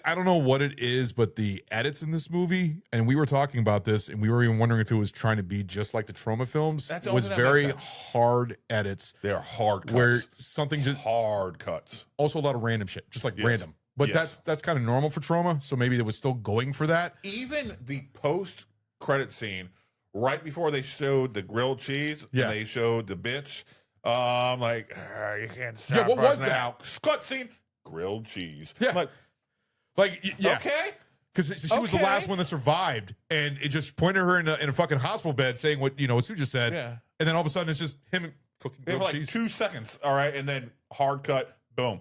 I don't know what it is, but the edits in this movie, and we were talking about this, and we were even wondering if it was trying to be just like the trauma films. That's was very hard edits. They're hard cuts. Where something just hard cuts. Also a lot of random shit, just like random. But that's kind of normal for trauma, so maybe they was still going for that. Even the post-credit scene, right before they showed the grilled cheese, and they showed the bitch, like, you can't stop what was now. Cut scene, grilled cheese. Yeah. Okay. Because she was the last one that survived, and it just pointed her in a fucking hospital bed saying what Sue just said. Yeah. And then all of a sudden it's just him cooking grilled like cheese. 2 seconds, all right, and then hard cut, boom.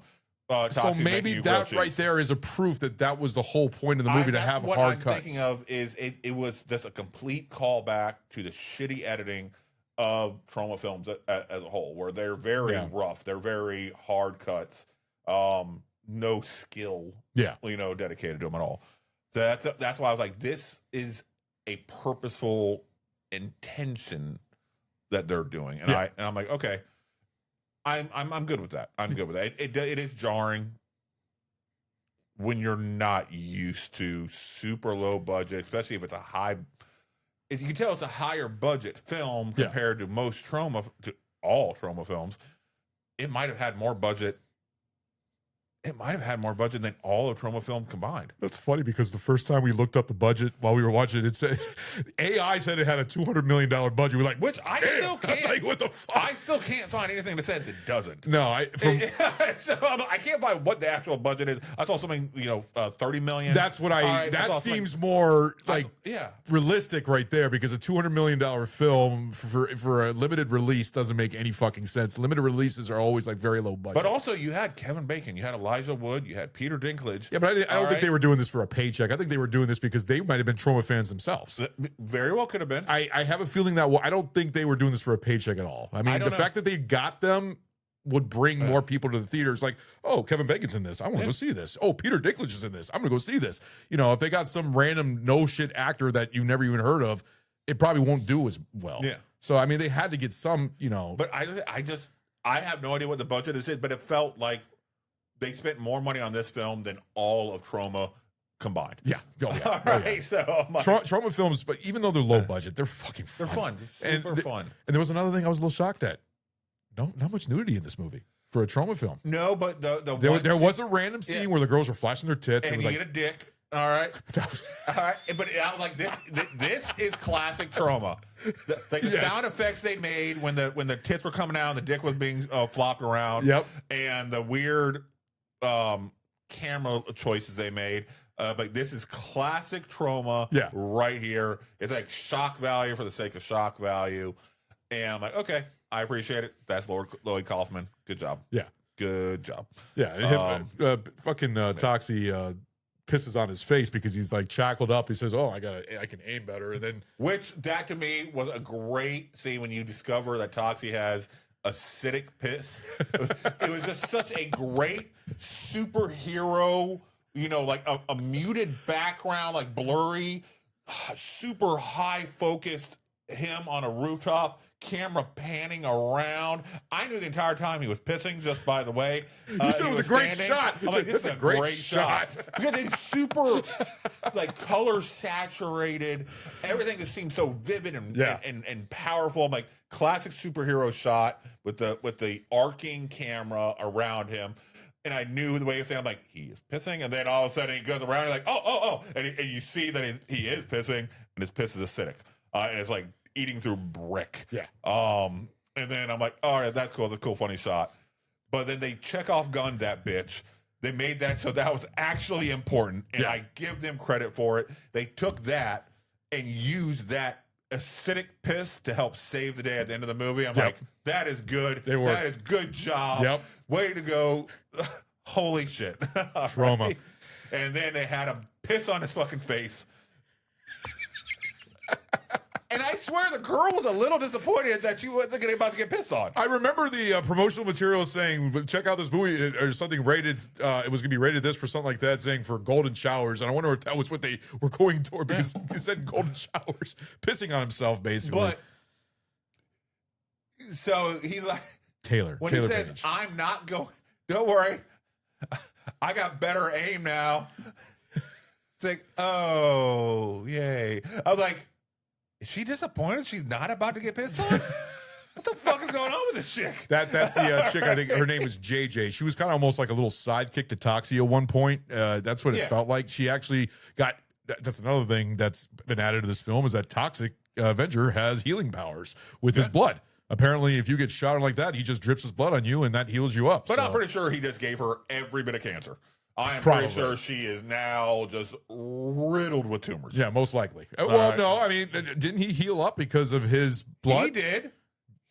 So maybe that right there is a proof that was the whole point of the movie, to have what hard I'm cuts. Thinking of is it was just a complete callback to the shitty editing of trauma films as a whole, where they're very rough, they're very hard cuts, no skill, dedicated to them at all. That's why I was like, this is a purposeful intention that they're doing, and I'm like, okay. I'm good with that. I'm good with that. It is jarring when you're not used to super low budget, especially if it's a high. If you can tell it's a higher budget film compared to all trauma films, it might have had more budget. It might have had more budget than all of trauma film combined. That's funny, because the first time we looked up the budget while we were watching it, said AI said it had a $200 million budget. We're like, which I still can't. I was like, what the fuck? I still can't find anything that says it doesn't. No, so I can't find what the actual budget is. I saw something, $30 million. That's what that seems more like realistic right there, because a $200 million film for a limited release doesn't make any fucking sense. Limited releases are always like very low budget. But also, you had Kevin Bacon, you had Elijah Wood, you had Peter Dinklage. Yeah, but I don't think they were doing this for a paycheck. I think they were doing this because they might have been trauma fans themselves. Very well could have been. I have a feeling that I don't think they were doing this for a paycheck at all. I mean, the fact that they got them would bring more people to the theaters. Like, oh, Kevin Bacon's in this, I want to go see this. Oh, Peter Dinklage is in this, I'm gonna go see this. If they got some random no shit actor that you never even heard of, it probably won't do as well. Yeah. So I mean, they had to get some. But I have no idea what the budget is, but it felt like they spent more money on this film than all of Trauma combined. Yeah. Oh, yeah. All right. Yeah. So trauma films, but even though they're low budget, they're fucking fun. They're fun. Super fun. And there was another thing I was a little shocked at. Not much nudity in this movie for a trauma film. No, but there was a random scene where the girls were flashing their tits, and you get a dick. All right. All right. But I was like, this is classic Trauma. The sound effects they made when the tits were coming out and the dick was being flopped around. Yep. And the weird camera choices they made. But this is classic Trauma right here. It's like shock value for the sake of shock value. And I'm like, okay, I appreciate it. That's Lloyd Kaufman. Good job. Yeah. Good job. Yeah. Fucking Toxie pisses on his face because he's like shackled up. He says, "Oh, I can aim better." And then, which that to me was a great scene when you discover that Toxie has acidic piss. It was just such a great superhero, like a muted background, like blurry, super high focused him on a rooftop, camera panning around. I knew the entire time he was pissing, just by the way. You said it was a great shot. I'm like, this is a great shot. Because it's super, like, color saturated. Everything just seems so vivid and powerful. I'm like, classic superhero shot with the arcing camera around him. And I knew the way he was saying, I'm like, he is pissing. And then all of a sudden he goes around, you're like, oh. And you see that he is pissing, and his piss is acidic. And it's like eating through brick. Yeah. And then I'm like, all right, that's cool. That's a cool, funny shot. But then they Chekhov gunned that bitch. They made that so that was actually important. And I give them credit for it. They took that and used that acidic piss to help save the day at the end of the movie. I'm like, that is good. That is good job. Yep. Way to go. Holy shit. Trauma. Right? And then they had him piss on his fucking face. And I swear the girl was a little disappointed that she wasn't about to get pissed on. I remember the promotional material saying, check out this movie or something rated. It was going to be rated this for something like that, saying for golden showers. And I wonder if that was what they were going toward, because he said golden showers, pissing on himself, basically. But so he's like, Taylor. When Taylor he says, Page. I'm not going, don't worry, I got better aim now. It's like, oh, yay. I was like, is she disappointed she's not about to get pissed on? What the fuck is going on with this chick? That's the chick, I think her name was JJ. She was kind of almost like a little sidekick to Toxie at one point. That's what it felt like. She actually got, that's another thing that's been added to this film, is that Toxic Avenger has healing powers with his blood. Apparently, if you get shot like that, he just drips his blood on you and that heals you up. But I'm pretty sure he just gave her every bit of cancer. I am Probably. pretty sure she is now just riddled with tumors. Yeah, most likely. Well, no, I mean, didn't he heal up because of his blood?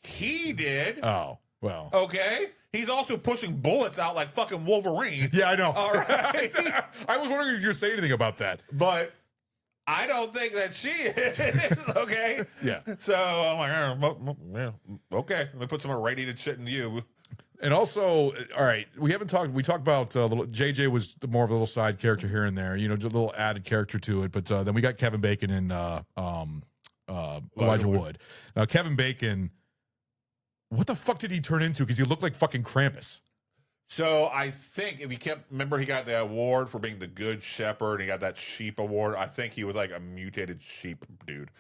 He did. Oh, well. Okay. He's also pushing bullets out like fucking Wolverine. Yeah, I know. All right. I was wondering if you were saying anything about that. But I don't think that she is. Okay. Yeah. So I'm like, okay. Let me put some irradiated shit in you. And also, all right, we talked about little JJ was more of a little side character here and there, just a little added character to it. But then we got Kevin Bacon and Elijah Wood. Now, Kevin Bacon, what the fuck did he turn into? Because he looked like fucking Krampus. So I think if he remember he got the award for being the good shepherd, and he got that sheep award. I think he was like a mutated sheep dude.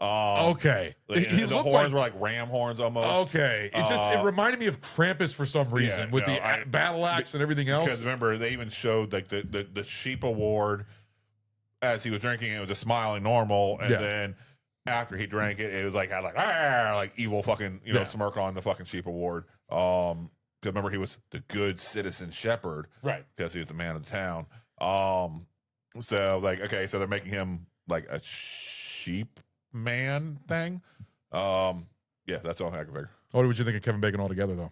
Okay. The horns were like ram horns almost. Okay. It's just, it reminded me of Krampus for some reason with the battle axe and everything else. Because remember, they even showed like the sheep award as he was drinking it, was just smiling normal. And then after he drank it, it was like, had like evil fucking, smirk on the fucking sheep award. Because remember, he was the good citizen shepherd. Right. Because he was the man of the town. So like, okay, so they're making him like a sheep man thing. Yeah, that's all I can figure. What would you think of Kevin Bacon altogether, though?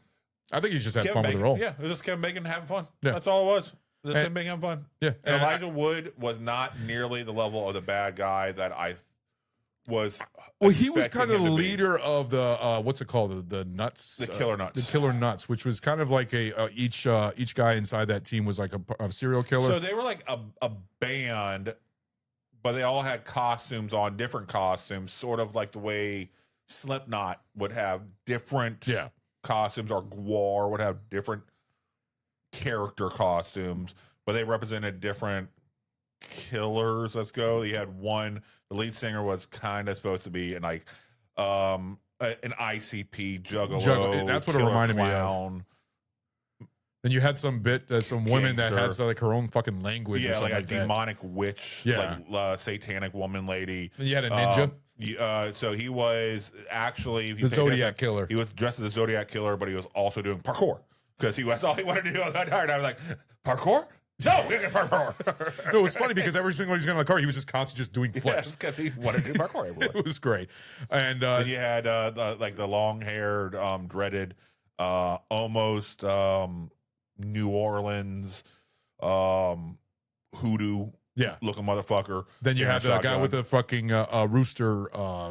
I think he just had fun with the role. Yeah, it was just Kevin Bacon having fun. Yeah. That's all it was. Just him being having fun. Yeah. And Elijah Wood was not nearly the level of the bad guy that I was. Well, he was kind of the leader of the what's it called? The nuts. The killer nuts. The killer nuts, which was kind of like each guy inside that team was like a serial killer. So they were like a band, but they all had costumes on, different costumes, sort of like the way Slipknot would have different costumes, or Gwar would have different character costumes, but they represented different killers. Let's go. You had one, the lead singer was kind of supposed to be an ICP juggalo. That's what it reminded me of. And you had some women that had like her own fucking language. Yeah, or like a demonic witch, like satanic woman lady. And you had a ninja. So he was actually the Zodiac Killer. He was dressed as the Zodiac Killer, but he was also doing parkour because that's all he wanted to do. I was like, parkour? No, we can parkour. No, it was funny because every single time he was in the car, he was just constantly just doing flips because he wanted to do parkour everywhere. It was great. And then you had like the long-haired, dreaded, almost New Orleans hoodoo looking motherfucker. Then you had the guy with the fucking rooster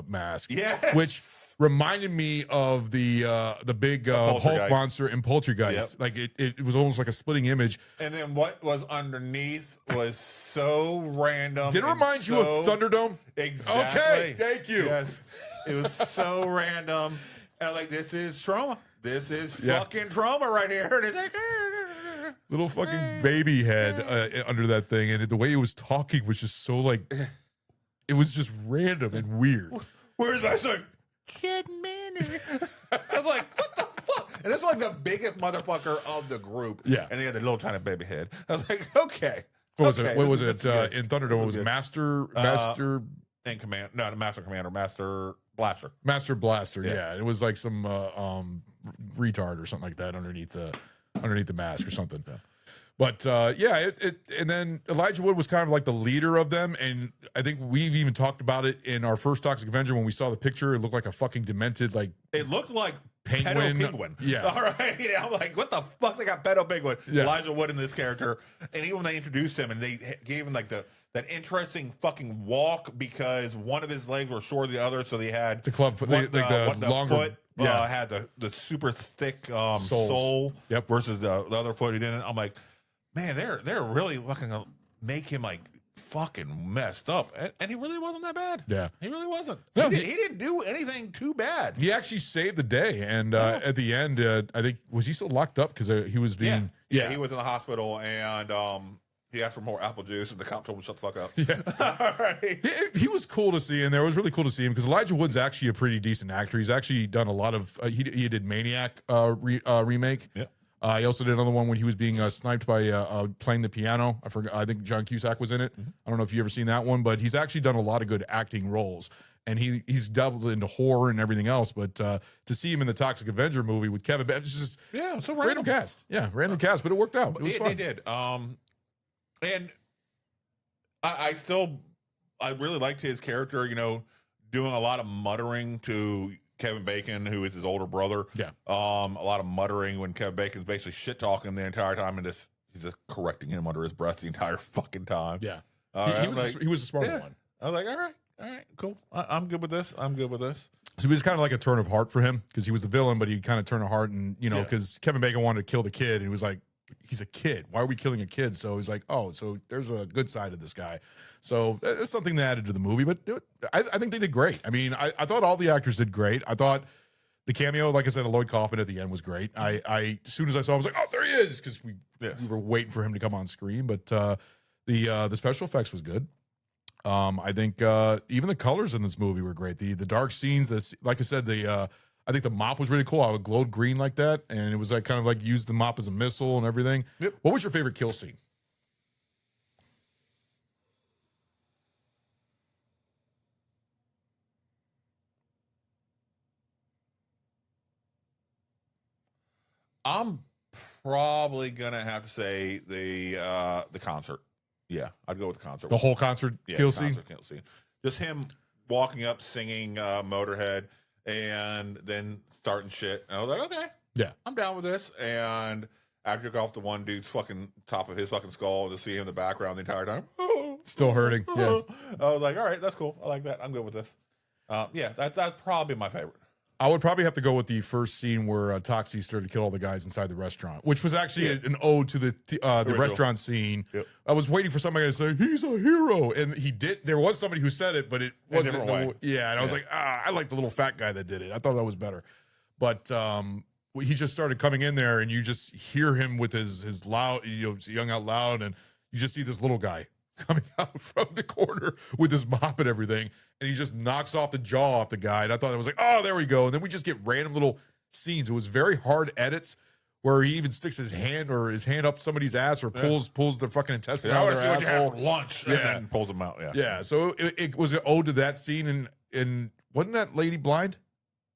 mask. Yeah, which reminded me of the big Hulk monster in Poltergeist. Like it was almost like a splitting image. And then what was underneath was so random. Did it remind you of Thunderdome? Exactly. Okay, thank you. Yes, it was so random. And like, this is trauma. This is fucking trauma right here. And it's like, little fucking baby head under that thing, and the way it was talking was just so like, it was just random and weird. Where's my son? Kid Manny. I was like, what the fuck? And this was like the biggest motherfucker of the group. Yeah. And he had the little tiny baby head. I was like, okay. What was okay, it? What was this it is in Thunderdome? It was Master in command. No, the Master Commander, Master Blaster. Master Blaster. Yeah, it was like some retard or something like that underneath the mask or something. Yeah. But and then Elijah Wood was kind of like the leader of them, and I think we've even talked about it in our first Toxic Avenger when we saw the picture. It looked like a fucking demented, like it looked like penguin. Yeah. All right. I'm like, what the fuck? They got pedo penguin. Yeah. Elijah Wood in this character, and even when they introduced him and they gave him like that interesting fucking walk because one of his legs were shorter than the other, so they had the club foot, the longer foot. Had the super thick sole versus the other foot he didn't. I'm like, man, they're really looking to make him like fucking messed up, and he really wasn't that bad. Yeah, he really wasn't. No, he didn't do anything too bad. He actually saved the day, and at the end, I think was he still locked up because he was being he was in the hospital, and he asked for more apple juice, and the cop told him to shut the fuck up. Yeah. All right. He was cool to see in there. It was really cool to see him because Elijah Wood's actually a pretty decent actor. He's actually done a lot of. He did Maniac remake. Yeah. He also did another one when he was being sniped by playing the piano. I forgot. I think John Cusack was in it. Mm-hmm. I don't know if you've ever seen that one, but he's actually done a lot of good acting roles. And he's dabbled into horror and everything else. But to see him in the Toxic Avenger movie with Kevin Bacon, it's just so random cast. Yeah, random cast, but it worked out. It was fun. They did. And I really liked his character, doing a lot of muttering to Kevin Bacon, who is his older brother. Yeah. A lot of muttering when Kevin Bacon's basically shit talking the entire time, and he's just correcting him under his breath the entire fucking time. Yeah. He was a smart one. I was like, all right, cool. I'm good with this. So it was kind of like a turn of heart for him because he was the villain, but he kind of turned of heart, and because Kevin Bacon wanted to kill the kid, and he was like, he's a kid. Why are we killing a kid? So he's like, oh, so there's a good side of this guy. So it's something that added to the movie, but I think they did great. I mean, I thought all the actors did great. I thought the cameo, like I said, of Lloyd Kaufman at the end was great. I as soon as I saw him, I was like, oh, there he is, because we were waiting for him to come on screen. But the special effects was good. I think even the colors in this movie were great. The dark scenes, like I said, I think the mop was really cool. I would glowed green like that, and it was like kind of like used the mop as a missile and everything. Yep. What was your favorite kill scene? I'm probably gonna have to say the concert. Yeah, I'd go with the concert. The whole concert kill scene? Just him walking up, singing Motorhead, and then starting shit. And I was like, okay, yeah, I'm down with this. And I took off the one dude's fucking top of his fucking skull to see him in the background the entire time. Still hurting. Yes. I was like, all right, that's cool. I like that. I'm good with this. That's probably my favorite. I would probably have to go with the first scene where Toxie started to kill all the guys inside the restaurant, which was actually an ode to the restaurant scene. Yep. I was waiting for somebody to say he's a hero, and he did. There was somebody who said it, but it wasn't. And I was like, I like the little fat guy that did it. I thought that was better, but he just started coming in there, and you just hear him with his loud, yelling out loud, and you just see this little guy coming out from the corner with his mop and everything, and he just knocks off the jaw off the guy. And I thought it was like, oh, there we go. And then we just get random little scenes. It was very hard edits where he even sticks his hand up somebody's ass or pulls the fucking intestine out of their asshole for lunch, and then pulls them out. Yeah. So it was an ode to that scene, and wasn't that lady blind?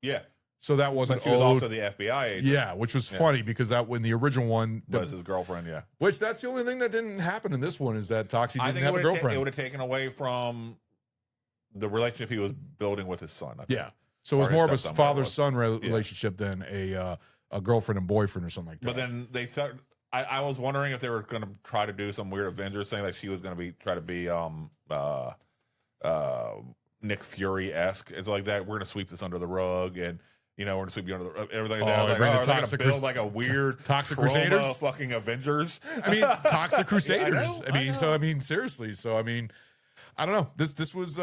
Yeah. So that wasn't she was also the FBI agent. Yeah, which was funny because that when the original one was his girlfriend. Yeah, which that's the only thing that didn't happen in this one is that Toxie didn't have a girlfriend. It would have taken away from the relationship he was building with his son. Yeah, so it was more of a father-son relationship than a girlfriend and boyfriend or something like that. But then they said, I was wondering if they were going to try to do some weird Avengers thing, like she was going to try to be Nick Fury-esque. It's like that. We're gonna sweep this under the rug, and we're gonna sweep you under the rug. Everything like that. bring the They're gonna Toxic build like a weird Toxic Chroma Crusaders? fucking Avengers. I mean, Toxic Crusaders. I know. Seriously. So, I mean, I don't know. This was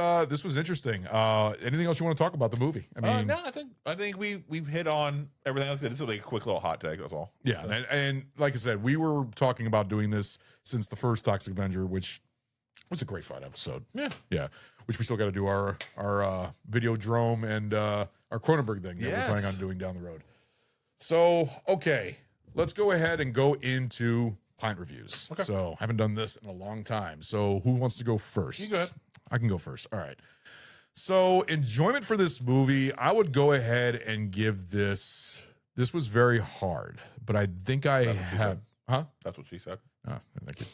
interesting. Anything else you want to talk about the movie? I mean, no, I think we've hit on everything else. This is like a quick little hot take. That's all. Yeah, and like I said, we were talking about doing this since the first Toxic Avenger, which was a great fight episode. Yeah. Which we still got to do our Videodrome and our Cronenberg thing that we're planning on doing down the road. So, okay, let's go ahead and go into pint reviews. Okay. So, haven't done this in a long time. So, who wants to go first? You go ahead. I can go first. All right. So, enjoyment for this movie, I would go ahead and give this. This was very hard, but I think I have. Huh? That's what she said. Oh, thank you.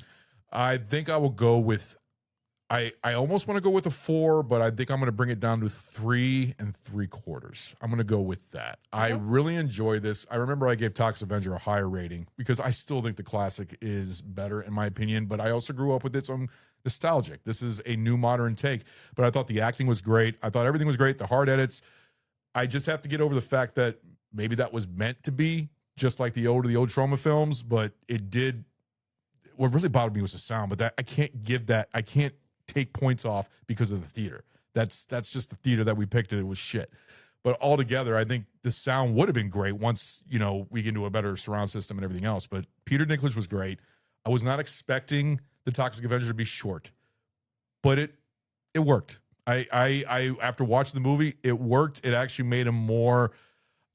I think I will go with. I almost want to go with a 4, but I think I'm going to bring it down to 3 3/4. I'm going to go with that. Okay. I really enjoy this. I remember I gave Toxic Avenger a higher rating because I still think the classic is better in my opinion, but I also grew up with it, so I'm nostalgic. This is a new modern take, but I thought the acting was great. I thought everything was great. The hard edits. I just have to get over the fact that maybe that was meant to be just like the old Troma films, but it did. What really bothered me was the sound, but that I can't give that. I can't take points off because of the theater. That's just the theater that we picked, and it was shit. But altogether, I think the sound would have been great once we get into a better surround system and everything else. But Peter Dinklage was great. I was not expecting the Toxic Avenger to be short, but it worked. I after watching the movie, it worked. It actually made him more.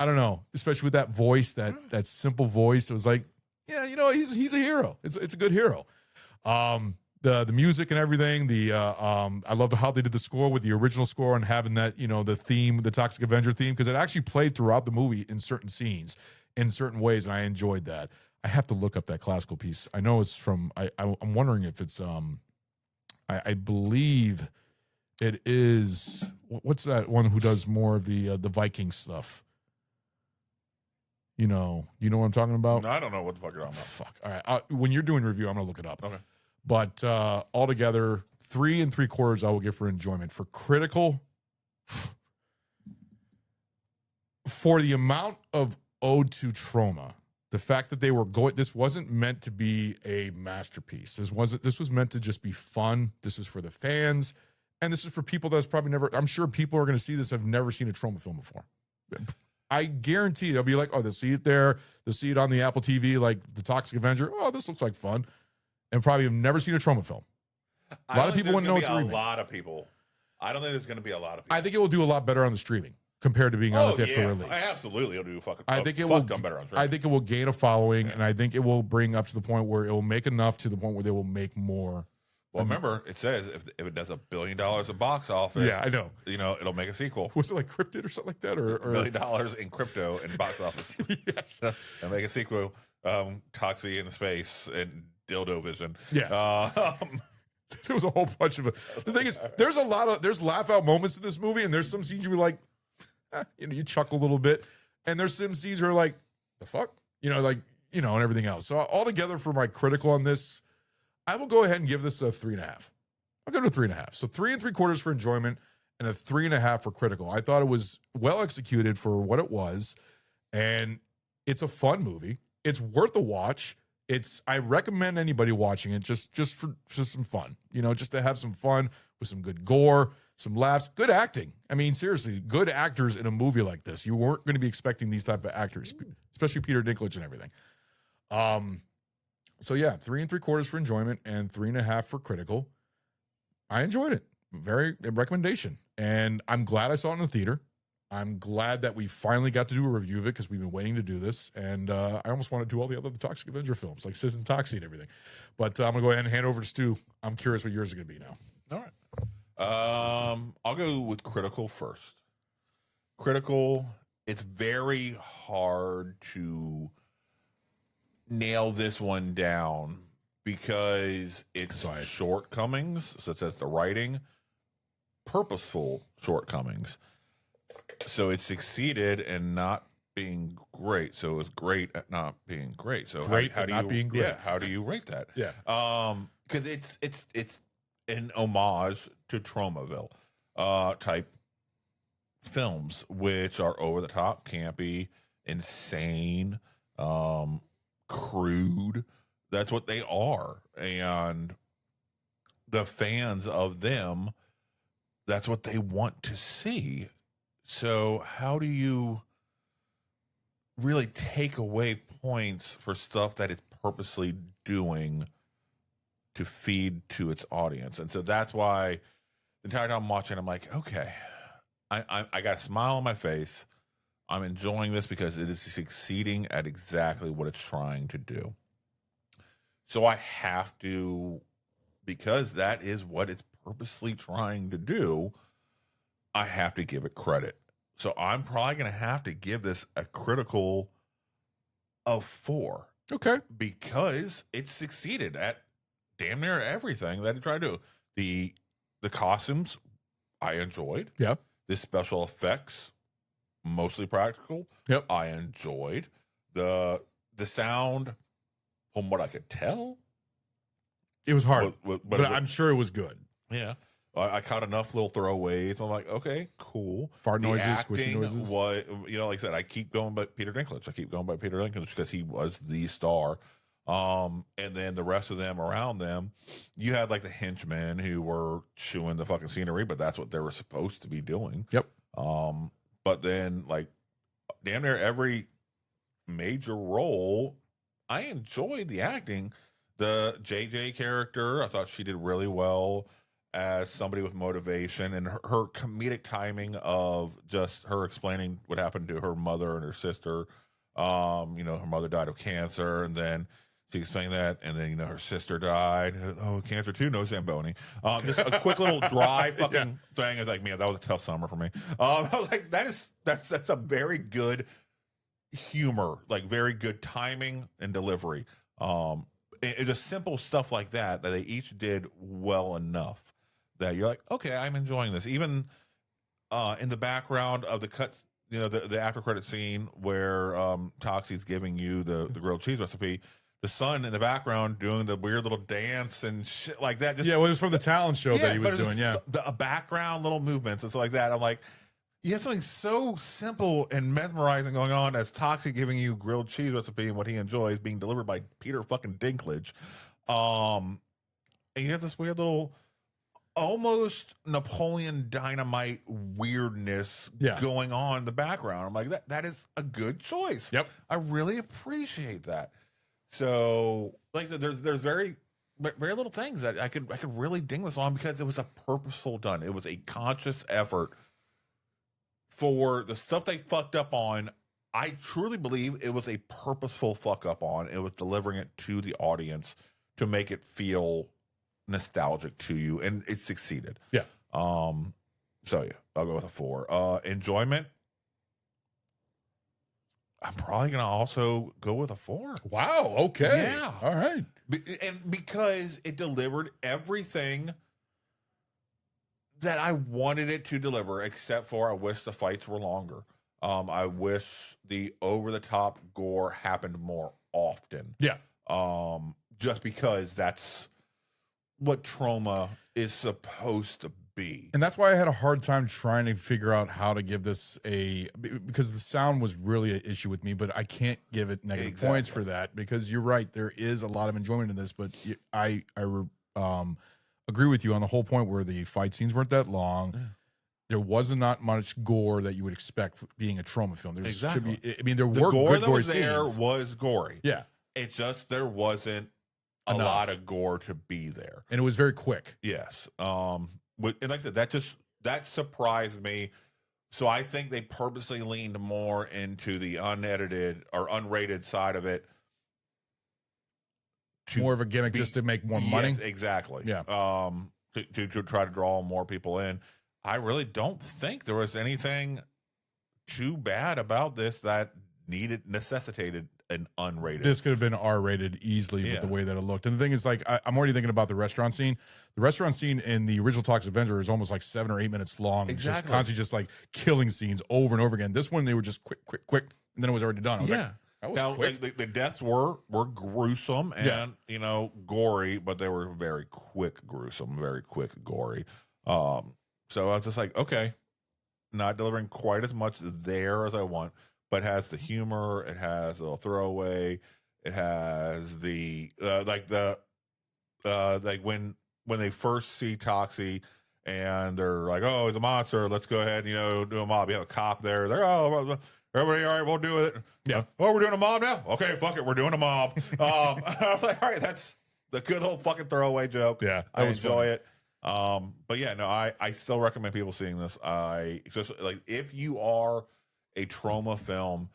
I don't know, especially with that voice, that simple voice. It was like, yeah, he's a hero. It's a good hero. The music and everything. I love how they did the score with the original score and having that the theme, the Toxic Avenger theme, because it actually played throughout the movie in certain scenes, in certain ways, and I enjoyed that. I have to look up that classical piece. I know it's from. I'm wondering if it's I believe it is. What's that one who does more of the Viking stuff? You know what I'm talking about? No, I don't know what the fuck you're talking about. Fuck. All right. When you're doing review, I'm gonna look it up. Okay. But altogether, 3 3/4 I will give for enjoyment. For critical, for the amount of ode to Troma, the fact that they were going, this wasn't meant to be a masterpiece. This was meant to just be fun. This is for the fans, and this is for people that's probably never. I'm sure people are going to see this have never seen a Troma film before. I guarantee they'll be like, oh, they'll see it there. They'll see it on the Apple TV, like the Toxic Avenger. Oh, this looks like fun. And probably have never seen a Troma film. A lot of people wouldn't know it's a remake. A lot of people. I don't think there's going to be a lot of people. I think it will do a lot better on the streaming compared to being on the theatrical release. Absolutely, it'll do fucking. I think it will done better on streaming. I think it will gain a following, and I think it will bring up to the point where it will make enough to the point where they will make more. Well, remember, it says if it does $1 billion at box office, yeah, I know. It'll make a sequel. Was it like Cryptid or something like that, or $1 billion in crypto and box office? Yes, and make a sequel. Toxie in space and dildo vision. Yeah. There was a whole bunch of it. The thing is, there's laugh out moments in this movie, and there's some scenes you're like, you chuckle a little bit, and there's some scenes where like, the fuck, and everything else. So altogether, for my critical on this, I will go ahead and give this a 3.5. I'll go to 3.5. So 3 3/4 for enjoyment and a 3.5 for critical. I thought it was well executed for what it was, and it's a fun movie. It's worth a watch. I recommend anybody watching it just for some fun, just to have some fun with some good gore, some laughs, good acting. I mean, seriously, good actors in a movie like this. You weren't going to be expecting these type of actors, especially Peter Dinklage and everything. So yeah, 3 3/4 for enjoyment and 3.5 for critical. I enjoyed it. Very recommendation. And I'm glad I saw it in the theater. I'm glad that we finally got to do a review of it because we've been waiting to do this. And I almost want to do all the other Toxic Avenger films, like Sis and Toxie and everything. But I'm going to go ahead and hand over to Stu. I'm curious what yours is going to be now. All right. I'll go with critical first. Critical, it's very hard to nail this one down because it's shortcomings, such as the writing, purposeful shortcomings. So it succeeded in not being great. So it was great at not being great. So great how at do not you, being great. Yeah, how do you rate that? Yeah. Because it's an homage to Tromaville. type films, which are over the top, campy, insane, crude. That's what they are. And the fans of them, that's what they want to see. So how do you really take away points for stuff that it's purposely doing to feed to its audience? And so that's why the entire time I'm watching, I'm like, okay, I got a smile on my face. I'm enjoying this because it is succeeding at exactly what it's trying to do. So I have to, because that is what it's purposely trying to do, I have to give it credit. So I'm probably going to have to give this a critical of 4. Okay. Because it succeeded at damn near everything that it tried to do. The costumes, I enjoyed. Yeah. The special effects, mostly practical. Yep. I enjoyed. The sound, from what I could tell, it was hard, but it I'm sure it was good. Yeah. I caught enough little throwaways. I'm like, okay, cool. Fart noises, acting squishy noises. Was, like I said, I keep going by Peter Dinklage. Because he was the star. And then the rest of them around them, you had like the henchmen who were chewing the fucking scenery, but that's what they were supposed to be doing. Yep. But then like damn near every major role, I enjoyed the acting. The JJ character, I thought she did really well as somebody with motivation, and her comedic timing of just her explaining what happened to her mother and her sister. Her mother died of cancer, and then she explained that, and then her sister died. Oh, cancer too? No Zamboni. Just a quick little dry fucking thing. It's like, man, that was a tough summer for me. I was like, that's a very good humor, like very good timing and delivery. It's just simple stuff like that they each did well enough that you're like, okay, I'm enjoying this. Even in the background of the cut, the after credit scene where Toxie's giving you the grilled cheese recipe, the son in the background doing the weird little dance and shit like that. Just, it was from the talent show that he was doing. A background little movements and stuff like that. I'm like, you have something so simple and mesmerizing going on as Toxic giving you grilled cheese recipe and what he enjoys being delivered by Peter fucking Dinklage. And you have this weird little almost Napoleon Dynamite weirdness going on in the background. I'm like, that is a good choice. Yep. I really appreciate that. So like I said, there's very little things that I could really ding this on because it was a purposeful done. It was a conscious effort. For the stuff they fucked up on, I truly believe it was a purposeful fuck up on. It was delivering it to the audience to make it feel nostalgic to you, and it succeeded. Yeah. So yeah, I'll go with a 4. Enjoyment, I'm probably gonna also go with a 4. Wow. Okay. Yeah. All right. And because it delivered everything that I wanted it to deliver, except for I wish the fights were longer. I wish the over-the-top gore happened more often. Yeah. Just because that's what trauma is supposed to be. And that's why I had a hard time trying to figure out how to give this because the sound was really an issue with me, but I can't give it negative points for that because you're right. There is a lot of enjoyment in this, but I agree with you on the whole point where the fight scenes weren't that long. Yeah. There wasn't not much gore that you would expect being a trauma film. There should be. I mean, there were gore good that gory was there scenes. Was gory. Yeah, it's just there wasn't a lot of gore to be there, and it was very quick. Yes. And like I said, that surprised me. So I think they purposely leaned more into the unedited or unrated side of it. More of a gimmick just to make more money. Yes, exactly. Yeah. To try to draw more people in. I really don't think there was anything too bad about this that necessitated an unrated. This could have been R-rated easily with the way that it looked. And the thing is, like, I'm already thinking about the restaurant scene. The restaurant scene in the original Toxic Avenger is almost like 7 or 8 minutes long. Exactly. Just constantly just like killing scenes over and over again. This one, they were just quick, and then it was already done. I was like, that was quick. Like, the deaths were gruesome and gory, but they were very quick gruesome, very quick gory. So I was just like, okay, not delivering quite as much there as I want, but has the humor, it has a little throwaway, it has the like when they first see Toxie and they're like, oh, he's a monster, let's go ahead and do a mob. You have a cop there, they're everybody, all right, we'll do it. Yeah. Oh, we're doing a mob now? Okay, fuck it, we're doing a mob. I was like, all right, that's the good old fucking throwaway joke. Yeah, I enjoy it. But yeah, no, I still recommend people seeing this. I just like, if you are a trauma film,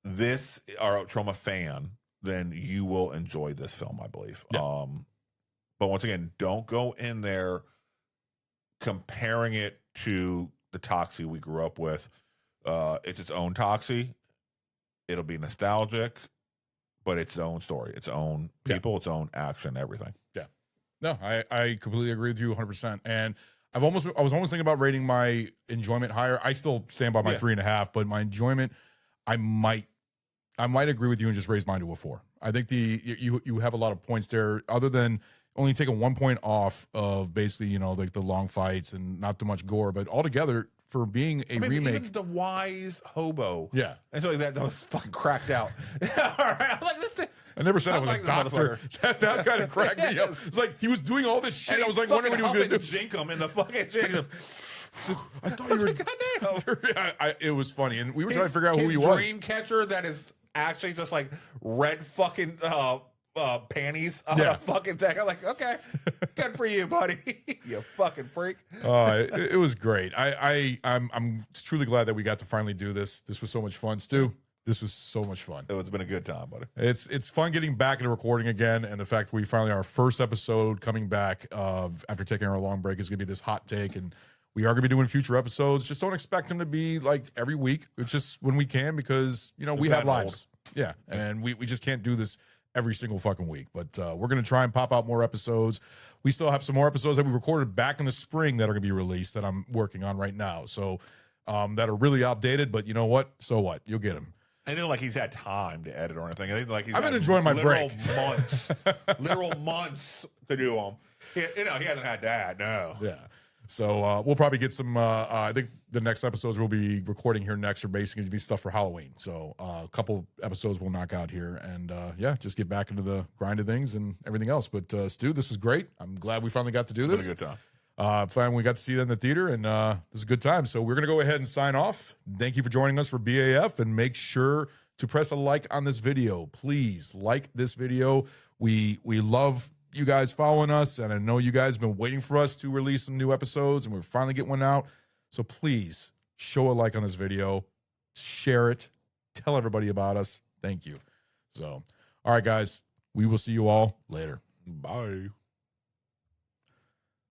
or a trauma fan, then you will enjoy this film, I believe. Yeah. But once again, don't go in there comparing it to the Toxie we grew up with. It's its own Toxie. It'll be nostalgic, but its own story, its own people, its own action, everything. Yeah. No, I completely agree with you 100%. And I was almost thinking about rating my enjoyment higher. I still stand by my 3.5, but my enjoyment, I might agree with you and just raise mine to a 4. I think you have a lot of points there, other than only taking 1 point off of basically, like the long fights and not too much gore, but altogether for being a remake. Even the wise hobo. Yeah. And so that was fucking cracked out. All right. I'm like, this thing. I never said I was like a doctor. That kind of cracked me up. It's like he was doing all this shit. I was like wondering what he was going to do. Jink him in the fucking jinkum. I thought you were. Goddamn. It was funny, and we were trying to figure out who he was. Dream catcher that is actually just like red fucking panties on a fucking thing. I'm like, okay, good for you, buddy. You fucking freak. It was great. I'm truly glad that we got to finally do this. This was so much fun, Stu. This was so much fun. It's been a good time, buddy. It's fun getting back into recording again, and the fact that we finally, our first episode coming back after taking our long break, is going to be this hot take, and we are going to be doing future episodes. Just don't expect them to be like every week. It's just when we can, because we have lives. Yeah, and we just can't do this every single fucking week. But we're going to try and pop out more episodes. We still have some more episodes that we recorded back in the spring that are going to be released that I'm working on right now. So that are really outdated, but you know what? So what? You'll get them. I didn't like he's had time to edit or anything. I think like I've been enjoying my break. Literal months to do them. He hasn't had that. No. Yeah. So we'll probably get some. I think the next episodes we'll be recording here next are basically going to be stuff for Halloween. So a couple episodes we'll knock out here, and just get back into the grind of things and everything else. But Stu, this was great. I'm glad we finally got to do this. It's been a good time. Finally, we got to see that in the theater, and it was a good time. So we're going to go ahead and sign off. Thank you for joining us for BAF, and make sure to press a like on this video. Please like this video. We love you guys following us, and I know you guys have been waiting for us to release some new episodes, and we're finally getting one out. So please show a like on this video, share it, tell everybody about us. Thank you. So, all right, guys, we will see you all later. Bye.